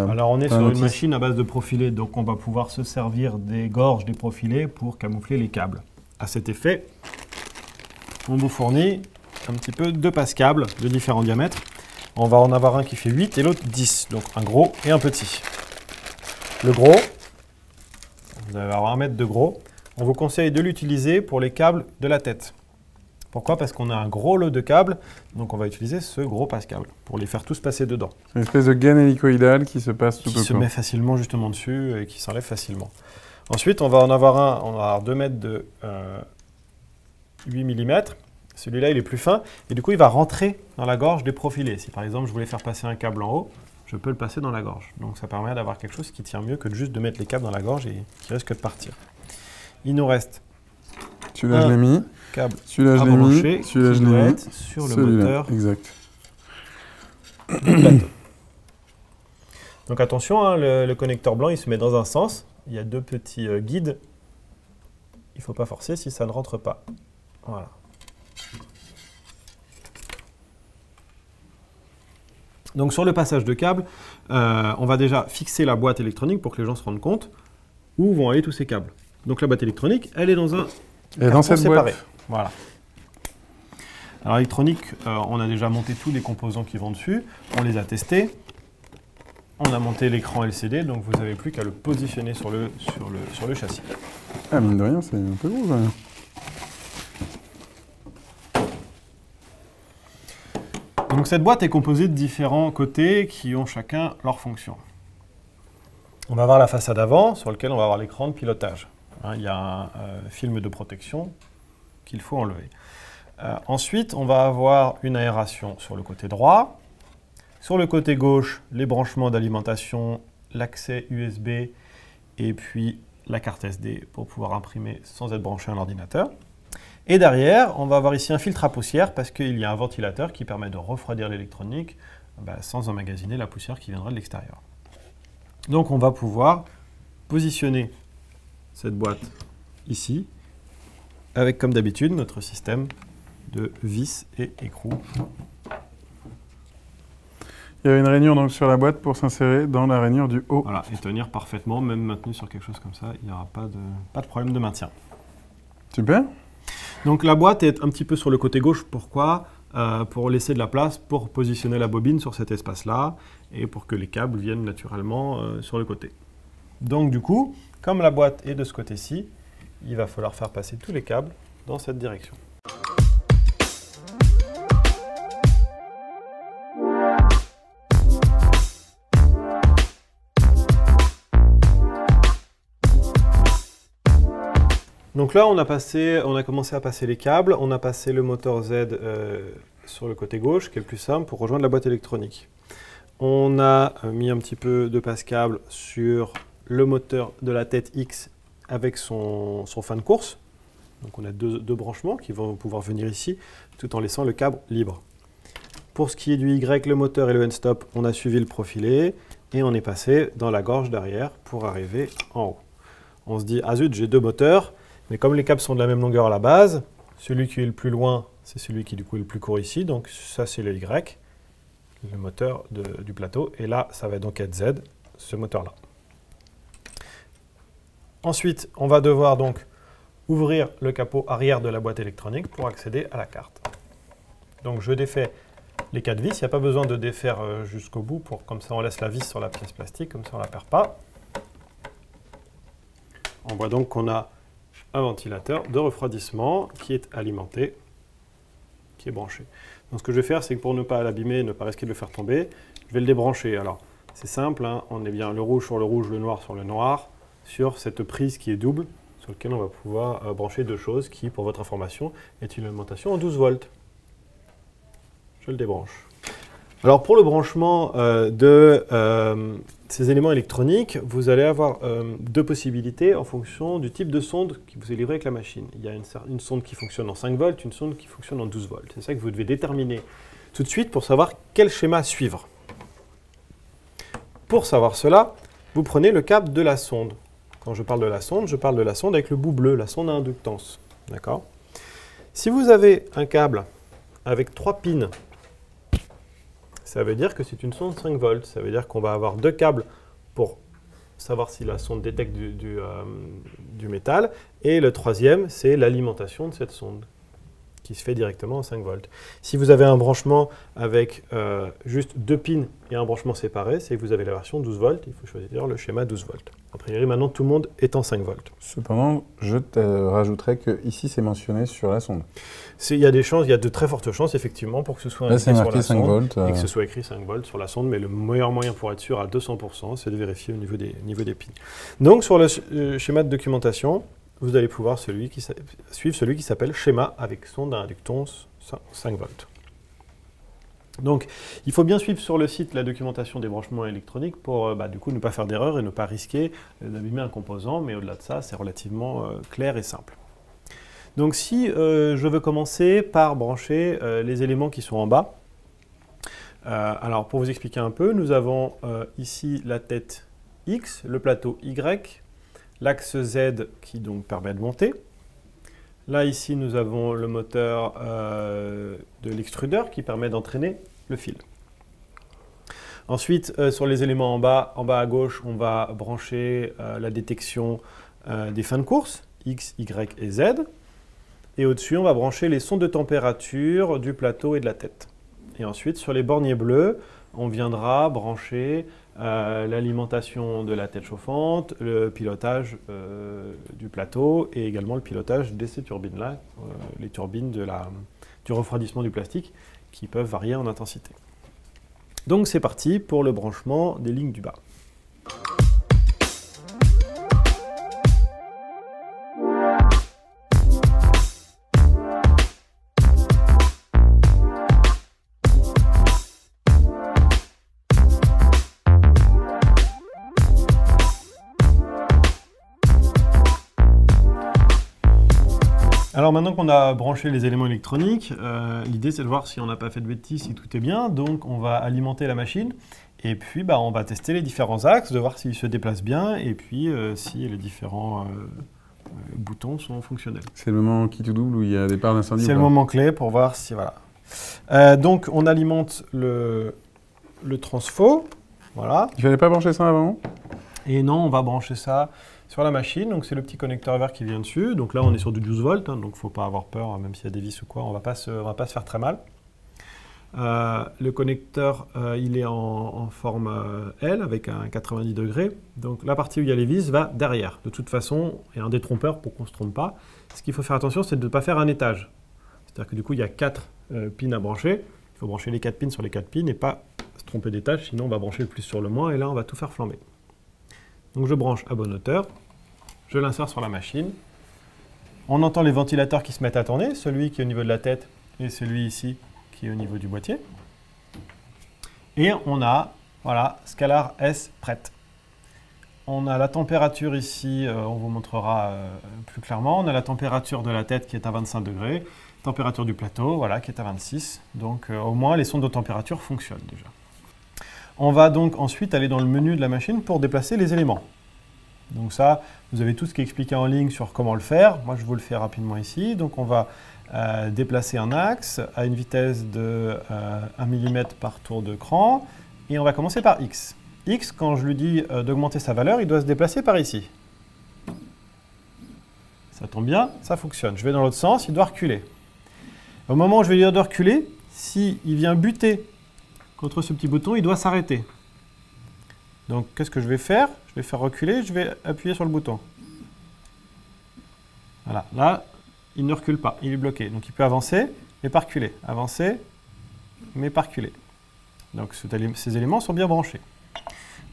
Alors, on est sur une machine à base de profilés, donc on va pouvoir se servir des gorges des profilés pour camoufler les câbles. À cet effet, on vous fournit un petit peu 2 passes-câbles de différents diamètres. On va en avoir un qui fait 8 et l'autre 10, donc un gros et un petit. Le gros, vous allez avoir 1 mètre de gros. On vous conseille de l'utiliser pour les câbles de la tête. Pourquoi? Parce qu'on a un gros lot de câbles, donc on va utiliser ce gros passe-câble pour les faire tous passer dedans. C'est une espèce de gaine hélicoïdale qui se passe tout autour. Qui se met facilement justement dessus et qui s'enlève facilement. Ensuite, on va en avoir un, on va avoir 2 mètres de 8 mm. Celui-là, il est plus fin et du coup, il va rentrer dans la gorge des profilés. Si par exemple, je voulais faire passer un câble en haut, je peux le passer dans la gorge. Donc ça permet d'avoir quelque chose qui tient mieux que juste de mettre les câbles dans la gorge et qui risque de partir. Il nous reste celui-là, je l'ai mis. Câble celui-là, je l'ai mis. Celui-là, je l'ai mis. Sur le moteur. Exact. Du plateau. Donc attention, hein, le connecteur blanc, il se met dans un sens. Il y a 2 petits guides. Il ne faut pas forcer si ça ne rentre pas. Voilà. Donc sur le passage de câble, on va déjà fixer la boîte électronique pour que les gens se rendent compte où vont aller tous ces câbles. Donc la boîte électronique, elle est dans un carton séparé. Boîte. Voilà. Alors l'électronique, on a déjà monté tous les composants qui vont dessus, on les a testés, on a monté l'écran LCD, donc vous n'avez plus qu'à le positionner sur le châssis. Ah mine de rien, c'est un peu gros quand même. Donc cette boîte est composée de différents côtés qui ont chacun leur fonction. On va avoir la façade avant sur laquelle on va avoir l'écran de pilotage. Il y a un film de protection qu'il faut enlever. Ensuite, on va avoir une aération sur le côté droit. Sur le côté gauche, les branchements d'alimentation, l'accès USB et puis la carte SD pour pouvoir imprimer sans être branché à un ordinateur. Et derrière, on va avoir ici un filtre à poussière parce qu'il y a un ventilateur qui permet de refroidir l'électronique sans emmagasiner la poussière qui viendra de l'extérieur. Donc on va pouvoir positionner cette boîte ici, avec comme d'habitude notre système de vis et écrou. Il y a une rainure donc sur la boîte pour s'insérer dans la rainure du haut. Voilà, et tenir parfaitement, même maintenu sur quelque chose comme ça, il n'y aura pas de problème de maintien. Super. Donc la boîte est un petit peu sur le côté gauche, pourquoi ? Pour laisser de la place pour positionner la bobine sur cet espace-là et pour que les câbles viennent naturellement sur le côté. Donc du coup, comme la boîte est de ce côté-ci, il va falloir faire passer tous les câbles dans cette direction. Donc là, on a commencé à passer les câbles, on a passé le moteur Z sur le côté gauche, qui est le plus simple, pour rejoindre la boîte électronique. On a mis un petit peu de passe-câble sur le moteur de la tête X avec son fin de course. Donc on a deux branchements qui vont pouvoir venir ici, tout en laissant le câble libre. Pour ce qui est du Y, le moteur et le end-stop, on a suivi le profilé et on est passé dans la gorge derrière pour arriver en haut. On se dit, ah zut, j'ai deux moteurs. Mais comme les câbles sont de la même longueur à la base, celui qui est le plus loin, c'est celui qui du coup est le plus court ici. Donc ça, c'est le Y, le moteur du plateau. Et là, ça va donc être Z, ce moteur-là. Ensuite, on va devoir donc ouvrir le capot arrière de la boîte électronique pour accéder à la carte. Donc je défais les 4 vis. Il n'y a pas besoin de défaire jusqu'au bout. Comme ça, on laisse la vis sur la pièce plastique. Comme ça, on ne la perd pas. On voit donc qu'on a un ventilateur de refroidissement qui est alimenté, qui est branché. Donc ce que je vais faire, c'est que pour ne pas l'abîmer, ne pas risquer de le faire tomber, je vais le débrancher. Alors c'est simple, hein, on est bien le rouge sur le rouge, le noir sur le noir, sur cette prise qui est double, sur laquelle on va pouvoir brancher deux choses qui, pour votre information, est une alimentation en 12 volts. Je le débranche. Alors pour le branchement de ces éléments électroniques, vous allez avoir deux possibilités en fonction du type de sonde qui vous est livrée avec la machine. Il y a une sonde qui fonctionne en 5 volts, une sonde qui fonctionne en 12 volts. C'est ça que vous devez déterminer tout de suite pour savoir quel schéma suivre. Pour savoir cela, vous prenez le câble de la sonde. Quand je parle de la sonde avec le bout bleu, la sonde à inductance. D'accord ? Si vous avez un câble avec 3 pins, ça veut dire que c'est une sonde 5 volts. Ça veut dire qu'on va avoir 2 câbles pour savoir si la sonde détecte du métal. Et le troisième, c'est l'alimentation de cette sonde qui se fait directement en 5 volts. Si vous avez un branchement avec juste 2 pins et un branchement séparé, c'est que vous avez la version 12 volts. Il faut choisir le schéma 12 volts. A priori, maintenant, tout le monde est en 5 volts. Cependant, je te rajouterais que ici c'est mentionné sur la sonde. Il y a de très fortes chances, effectivement, pour que ce soit indiqué sur la sonde volts, et que ce soit écrit 5 volts sur la sonde. Mais le meilleur moyen pour être sûr à 200%, c'est de vérifier au niveau des pins. Donc, sur le schéma de documentation, vous allez pouvoir suivre celui qui s'appelle schéma avec sonde à inductance 5 volts. Donc, il faut bien suivre sur le site la documentation des branchements électroniques pour du coup ne pas faire d'erreur et ne pas risquer d'abîmer un composant, mais au-delà de ça, c'est relativement clair et simple. Donc, si je veux commencer par brancher les éléments qui sont en bas, alors pour vous expliquer un peu, nous avons ici la tête X, le plateau Y, l'axe Z qui donc permet de monter. Là, ici, nous avons le moteur de l'extrudeur qui permet d'entraîner le fil. Ensuite, sur les éléments en bas à gauche, on va brancher la détection des fins de course, X, Y et Z. Et au-dessus, on va brancher les sondes de température du plateau et de la tête. Et ensuite, sur les borniers bleus, on viendra brancher l'alimentation de la tête chauffante, le pilotage du plateau et également le pilotage de ces turbines-là, les turbines du refroidissement du plastique qui peuvent varier en intensité. Donc c'est parti pour le branchement des lignes du bas. Alors maintenant qu'on a branché les éléments électroniques, l'idée c'est de voir si on n'a pas fait de bêtises, si tout est bien. Donc on va alimenter la machine et puis on va tester les différents axes, de voir s'ils se déplacent bien et puis si les différents boutons sont fonctionnels. C'est le moment qui tout double où il y a des parts d'incendie? C'est le moment clé pour voir si voilà. Donc on alimente le transfo, voilà. Il fallait pas brancher ça avant? Et non, on va brancher ça sur la machine, donc c'est le petit connecteur vert qui vient dessus. Donc là, on est sur du 12 volts, hein, donc il ne faut pas avoir peur, même s'il y a des vis ou quoi, on ne va pas se faire très mal. Le connecteur, il est en forme L, avec un 90 degrés. Donc la partie où il y a les vis va derrière. De toute façon, il y a un détrompeur pour qu'on ne se trompe pas. Ce qu'il faut faire attention, c'est de ne pas faire un étage. C'est-à-dire que du coup, il y a 4 pins à brancher. Il faut brancher les 4 pins sur les 4 pins et pas se tromper d'étage, sinon on va brancher le plus sur le moins, et là, on va tout faire flamber. Donc je branche à bonne hauteur, je l'insère sur la machine. On entend les ventilateurs qui se mettent à tourner, celui qui est au niveau de la tête et celui ici qui est au niveau du boîtier. Et on a, voilà, Scalar S prête. On a la température ici, on vous montrera plus clairement. On a la température de la tête qui est à 25 degrés, température du plateau, voilà, qui est à 26. Donc au moins les sondes de température fonctionnent déjà. On va donc ensuite aller dans le menu de la machine pour déplacer les éléments. Donc ça, vous avez tout ce qui est expliqué en ligne sur comment le faire. Moi, je vous le fais rapidement ici. Donc on va déplacer un axe à une vitesse de 1 mm par tour de cran. Et on va commencer par X. X, quand je lui dis d'augmenter sa valeur, il doit se déplacer par ici. Ça tombe bien, ça fonctionne. Je vais dans l'autre sens, il doit reculer. Au moment où je vais lui dire de reculer, s'il vient buter contre ce petit bouton, il doit s'arrêter. Donc, qu'est-ce que je vais faire? Je vais faire reculer, je vais appuyer sur le bouton. Voilà, là, il ne recule pas, il est bloqué. Donc, il peut avancer, mais pas reculer. Avancer, mais pas reculer. Donc, ces éléments sont bien branchés.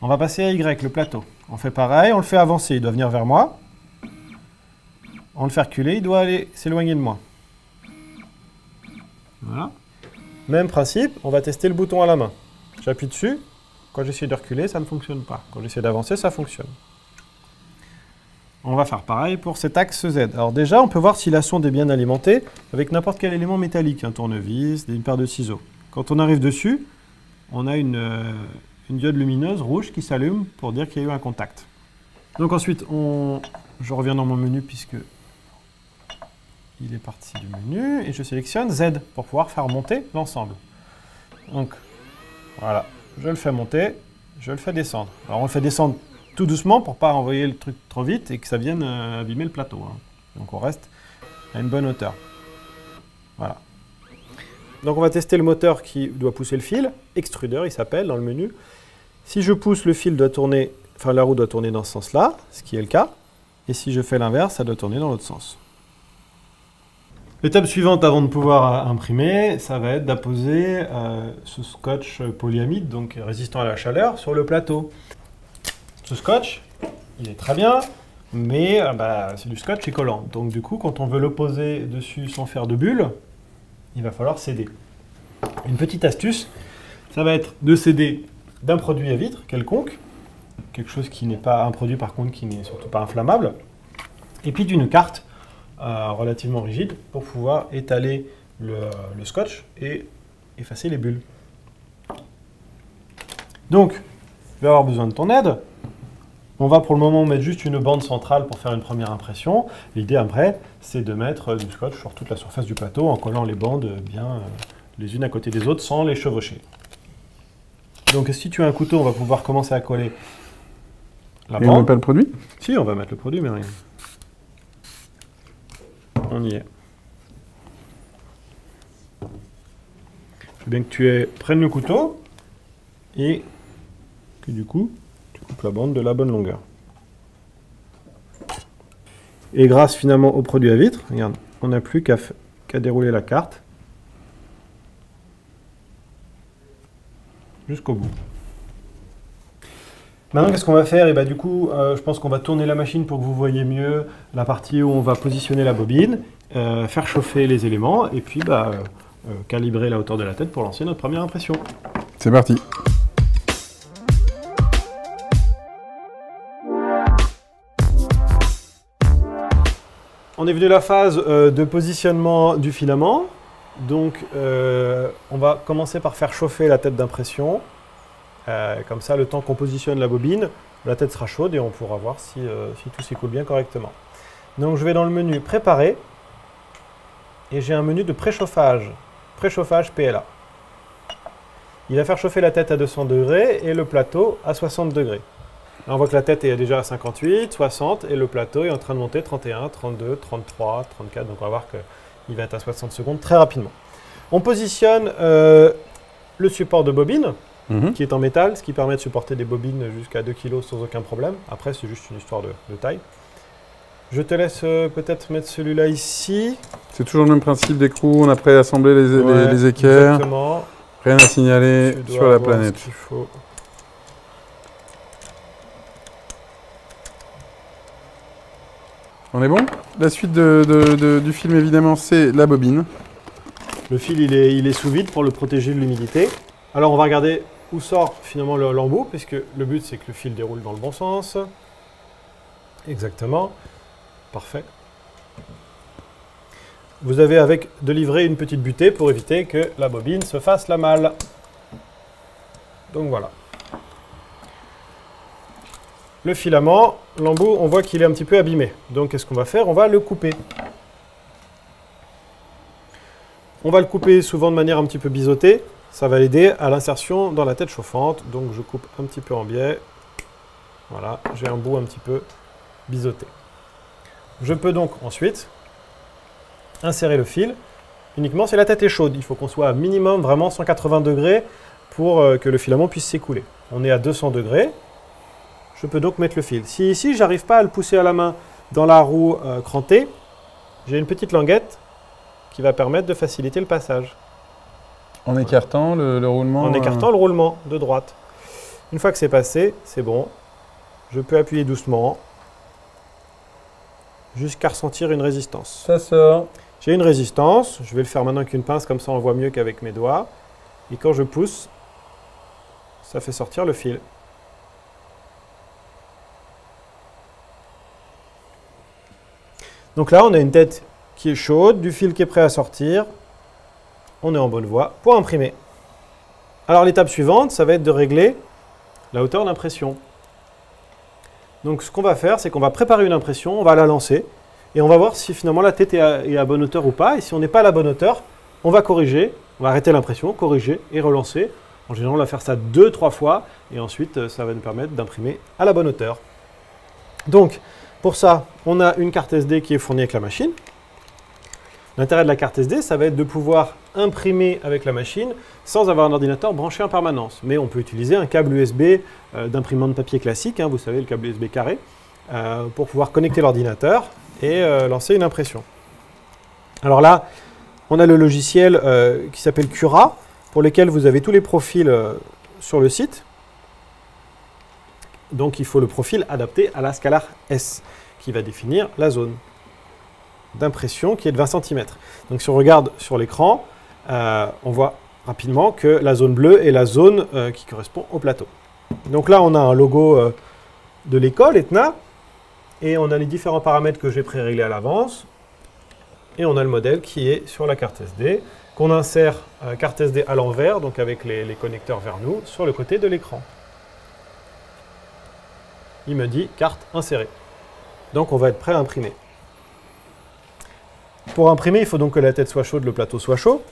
On va passer à Y, le plateau. On fait pareil, on le fait avancer, il doit venir vers moi. On le fait reculer, il doit aller s'éloigner de moi. Voilà. Même principe, on va tester le bouton à la main. J'appuie dessus, quand j'essaie de reculer, ça ne fonctionne pas. Quand j'essaie d'avancer, ça fonctionne. On va faire pareil pour cet axe Z. Alors déjà, on peut voir si la sonde est bien alimentée avec n'importe quel élément métallique, un tournevis, une paire de ciseaux. Quand on arrive dessus, on a une diode lumineuse rouge qui s'allume pour dire qu'il y a eu un contact. Donc ensuite, je reviens dans mon menu puisque il est parti du menu et je sélectionne Z pour pouvoir faire monter l'ensemble. Donc voilà, je le fais monter, je le fais descendre. Alors on le fait descendre tout doucement pour ne pas envoyer le truc trop vite et que ça vienne abîmer le plateau. Hein. Donc on reste à une bonne hauteur. Voilà. Donc on va tester le moteur qui doit pousser le fil, extrudeur il s'appelle dans le menu. Si je pousse, le fil doit tourner, enfin la roue doit tourner dans ce sens-là, ce qui est le cas. Et si je fais l'inverse, ça doit tourner dans l'autre sens. L'étape suivante avant de pouvoir imprimer, ça va être d'apposer ce scotch polyamide, donc résistant à la chaleur, sur le plateau. Ce scotch, il est très bien, mais c'est du scotch et collant. Donc du coup, quand on veut le poser dessus sans faire de bulle, il va falloir sceller. Une petite astuce, ça va être de sceller d'un produit à vitre quelconque, quelque chose qui n'est pas un produit par contre qui n'est surtout pas inflammable, et puis d'une carte relativement rigide pour pouvoir étaler le scotch et effacer les bulles. Donc, je vais avoir besoin de ton aide. On va pour le moment mettre juste une bande centrale pour faire une première impression. L'idée après, c'est de mettre du scotch sur toute la surface du plateau en collant les bandes bien les unes à côté des autres sans les chevaucher. Donc si tu as un couteau, on va pouvoir commencer à coller la bande. Et on met pas le produit? Si, on va mettre le produit, mais rien. On y est. Je veux bien que tu prennes le couteau et que du coup, tu coupes la bande de la bonne longueur. Et grâce finalement au produit à vitre, regarde, on n'a plus qu'à dérouler la carte jusqu'au bout. Maintenant, qu'est-ce qu'on va faire? Et du coup, je pense qu'on va tourner la machine pour que vous voyez mieux la partie où on va positionner la bobine, faire chauffer les éléments et puis calibrer la hauteur de la tête pour lancer notre première impression. C'est parti. on est venu à la phase de positionnement du filament. Donc, on va commencer par faire chauffer la tête d'impression. Comme ça, le temps qu'on positionne la bobine, la tête sera chaude et on pourra voir si tout s'écoule bien correctement. Donc, je vais dans le menu Préparer. Et j'ai un menu de préchauffage. Préchauffage PLA. Il va faire chauffer la tête à 200 degrés et le plateau à 60 degrés. Là, on voit que la tête est déjà à 58, 60 et le plateau est en train de monter 31, 32, 33, 34. Donc on va voir qu'il va être à 60 secondes très rapidement. On positionne le support de bobine qui est en métal, ce qui permet de supporter des bobines jusqu'à 2 kg sans aucun problème. Après, c'est juste une histoire de taille. Je te laisse peut-être mettre celui-là ici. C'est toujours le même principe d'écrou, on a préassemblé les équerres. Exactement. Rien à signaler sur la planète. On est bon? La suite du film, évidemment, c'est la bobine. Le fil, il est sous vide pour le protéger de l'humidité. Alors, on va regarder où sort finalement l'embout, puisque le but, c'est que le fil déroule dans le bon sens. Exactement. Parfait. Vous avez avec de livrer une petite butée pour éviter que la bobine se fasse la malle. Donc voilà. Le filament, l'embout, on voit qu'il est un petit peu abîmé. Donc qu'est-ce qu'on va faire? On va le couper. On va le couper souvent de manière un petit peu biseautée. Ça va l'aider à l'insertion dans la tête chauffante. Donc je coupe un petit peu en biais. Voilà, j'ai un bout un petit peu biseauté. Je peux donc ensuite insérer le fil uniquement si la tête est chaude. Il faut qu'on soit à minimum vraiment 180 degrés pour que le filament puisse s'écouler. On est à 200 degrés. Je peux donc mettre le fil. Si ici, je n'arrive pas à le pousser à la main dans la roue crantée, j'ai une petite languette qui va permettre de faciliter le passage. En écartant le roulement? En écartant le roulement de droite. Une fois que c'est passé, c'est bon. Je peux appuyer doucement jusqu'à ressentir une résistance. Ça sort. J'ai une résistance. Je vais le faire maintenant avec une pince, comme ça on voit mieux qu'avec mes doigts. Et quand je pousse, ça fait sortir le fil. Donc là, on a une tête qui est chaude, du fil qui est prêt à sortir. On est en bonne voie pour imprimer. Alors l'étape suivante, ça va être de régler la hauteur d'impression. Donc ce qu'on va faire, c'est qu'on va préparer une impression, on va la lancer, et on va voir si finalement la tête est à bonne hauteur ou pas. Et si on n'est pas à la bonne hauteur, on va corriger, on va arrêter l'impression, corriger et relancer. En général, on va faire ça 2-3 fois, et ensuite ça va nous permettre d'imprimer à la bonne hauteur. Donc pour ça, on a une carte SD qui est fournie avec la machine. L'intérêt de la carte SD, ça va être de pouvoir imprimer avec la machine sans avoir un ordinateur branché en permanence. Mais on peut utiliser un câble USB d'imprimante papier classique, hein, vous savez, le câble USB carré, pour pouvoir connecter l'ordinateur et lancer une impression. Alors là, on a le logiciel qui s'appelle Cura, pour lequel vous avez tous les profils sur le site. Donc il faut le profil adapté à la Scalar S, qui va définir la zone d'impression qui est de 20 cm. Donc si on regarde sur l'écran, on voit rapidement que la zone bleue est la zone qui correspond au plateau. Donc là, on a un logo de l'école, Etna, et on a les différents paramètres que j'ai pré-réglés à l'avance, et on a le modèle qui est sur la carte SD, qu'on insère carte SD à l'envers, donc avec les connecteurs vers nous, sur le côté de l'écran. Il me dit carte insérée. Donc on va être prêt à imprimer. Pour imprimer, il faut donc que la tête soit chaude, le plateau soit chaud.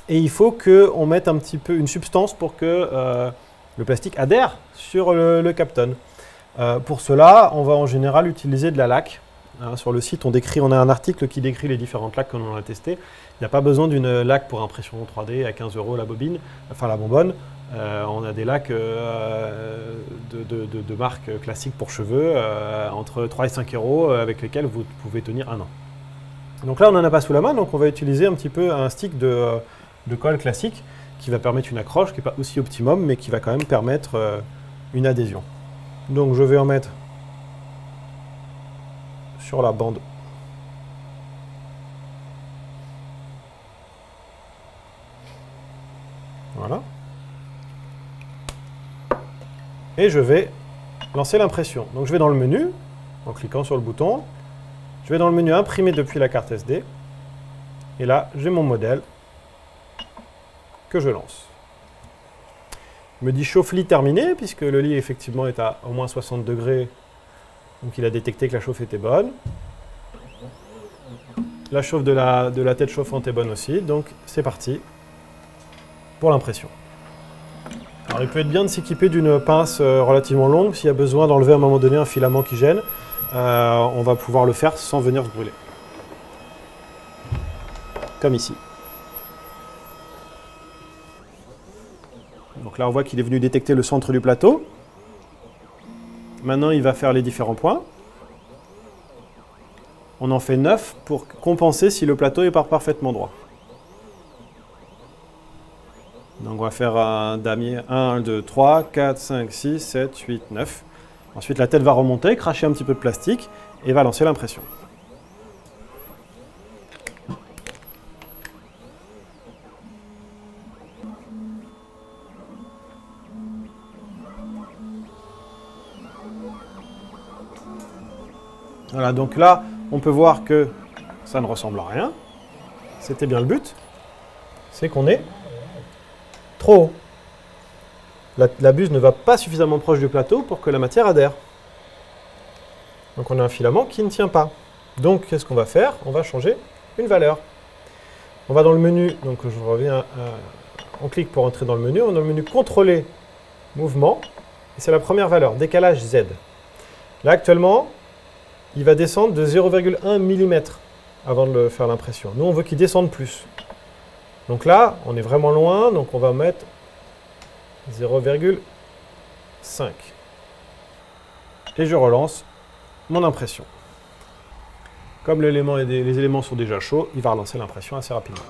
Et il faut qu'on mette un petit peu une substance pour que le plastique adhère sur le Kapton. Pour cela, on va en général utiliser de la laque. Sur le site, on a un article qui décrit les différentes laques qu'on a testées. Il n'y a pas besoin d'une laque pour impression 3D à 15 € la bobine, enfin la bonbonne. On a des laques de marque classique pour cheveux, entre 3 et 5 € avec lesquelles vous pouvez tenir 1 an. Donc là, on n'en a pas sous la main, donc on va utiliser un petit peu un stick de colle classique qui va permettre une accroche qui n'est pas aussi optimum, mais qui va quand même permettre une adhésion. Donc je vais en mettre sur la bande. Voilà. Et je vais lancer l'impression. Donc je vais dans le menu, en cliquant sur le bouton. Je vais dans le menu imprimer depuis la carte SD. Et là, j'ai mon modèle que je lance. Il me dit chauffe lit terminé, puisque le lit effectivement est à au moins 60 degrés. Donc il a détecté que la chauffe était bonne. La chauffe de la tête chauffante est bonne aussi. Donc c'est parti pour l'impression. Alors il peut être bien de s'équiper d'une pince relativement longue. S'il y a besoin d'enlever à un moment donné un filament qui gêne, on va pouvoir le faire sans venir se brûler. Comme ici. Donc là, on voit qu'il est venu détecter le centre du plateau. Maintenant, il va faire les différents points. On en fait 9 pour compenser si le plateau n'est pas parfaitement droit. Donc on va faire un damier 1, 2, 3, 4, 5, 6, 7, 8, 9. Ensuite, la tête va remonter, cracher un petit peu de plastique et va lancer l'impression. Voilà, donc là, on peut voir que ça ne ressemble à rien. C'était bien le but. C'est qu'on est trop haut. La buse ne va pas suffisamment proche du plateau pour que la matière adhère. Donc on a un filament qui ne tient pas. Donc qu'est-ce qu'on va faire? On va changer une valeur. On va dans le menu, donc je reviens, on clique pour entrer dans le menu. On a le menu contrôler mouvement. Et c'est la première valeur, décalage Z. Là actuellement, il va descendre de 0,1 mm avant de faire l'impression. Nous, on veut qu'il descende plus. Donc là, on est vraiment loin, donc on va mettre 0,5. Et je relance mon impression. Comme les éléments sont déjà chauds, il va relancer l'impression assez rapidement.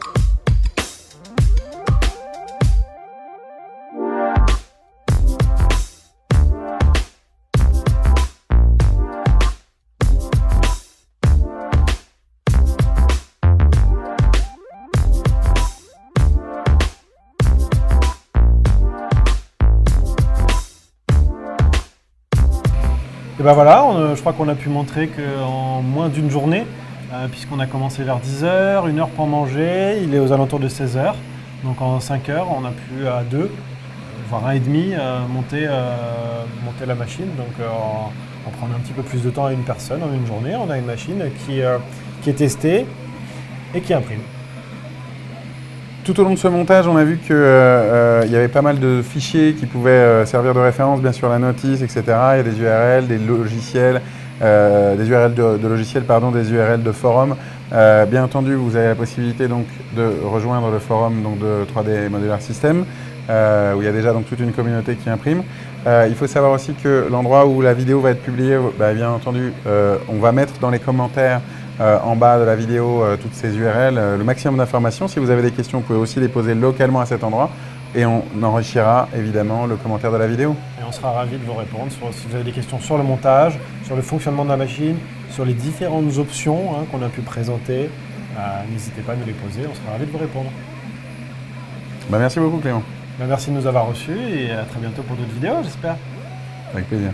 Et ben voilà, je crois qu'on a pu montrer qu'en moins d'une journée, puisqu'on a commencé vers 10 h, 1 heure pour manger, il est aux alentours de 16 h. Donc en 5 heures, on a pu à 2, voire 1,5, monter la machine. Donc on prend un petit peu plus de temps à une personne en une journée. On a une machine qui est testée et qui imprime. Tout au long de ce montage, on a vu qu'il y avait pas mal de fichiers qui pouvaient servir de référence, bien sûr la notice, etc. Il y a des URL, des logiciels, des URL de logiciels, pardon, des URL de forums. Bien entendu, vous avez la possibilité donc de rejoindre le forum donc, de 3D Modular System, où il y a déjà donc toute une communauté qui imprime. Il faut savoir aussi que l'endroit où la vidéo va être publiée, bien entendu, on va mettre dans les commentaires en bas de la vidéo toutes ces URL, le maximum d'informations. Si vous avez des questions, vous pouvez aussi les poser localement à cet endroit et on enrichira évidemment le commentaire de la vidéo. Et on sera ravis de vous répondre si vous avez des questions sur le montage, sur le fonctionnement de la machine, sur les différentes options qu'on a pu présenter. N'hésitez pas à nous les poser, on sera ravis de vous répondre. Merci beaucoup Clément. Merci de nous avoir reçus et à très bientôt pour d'autres vidéos, j'espère. Avec plaisir.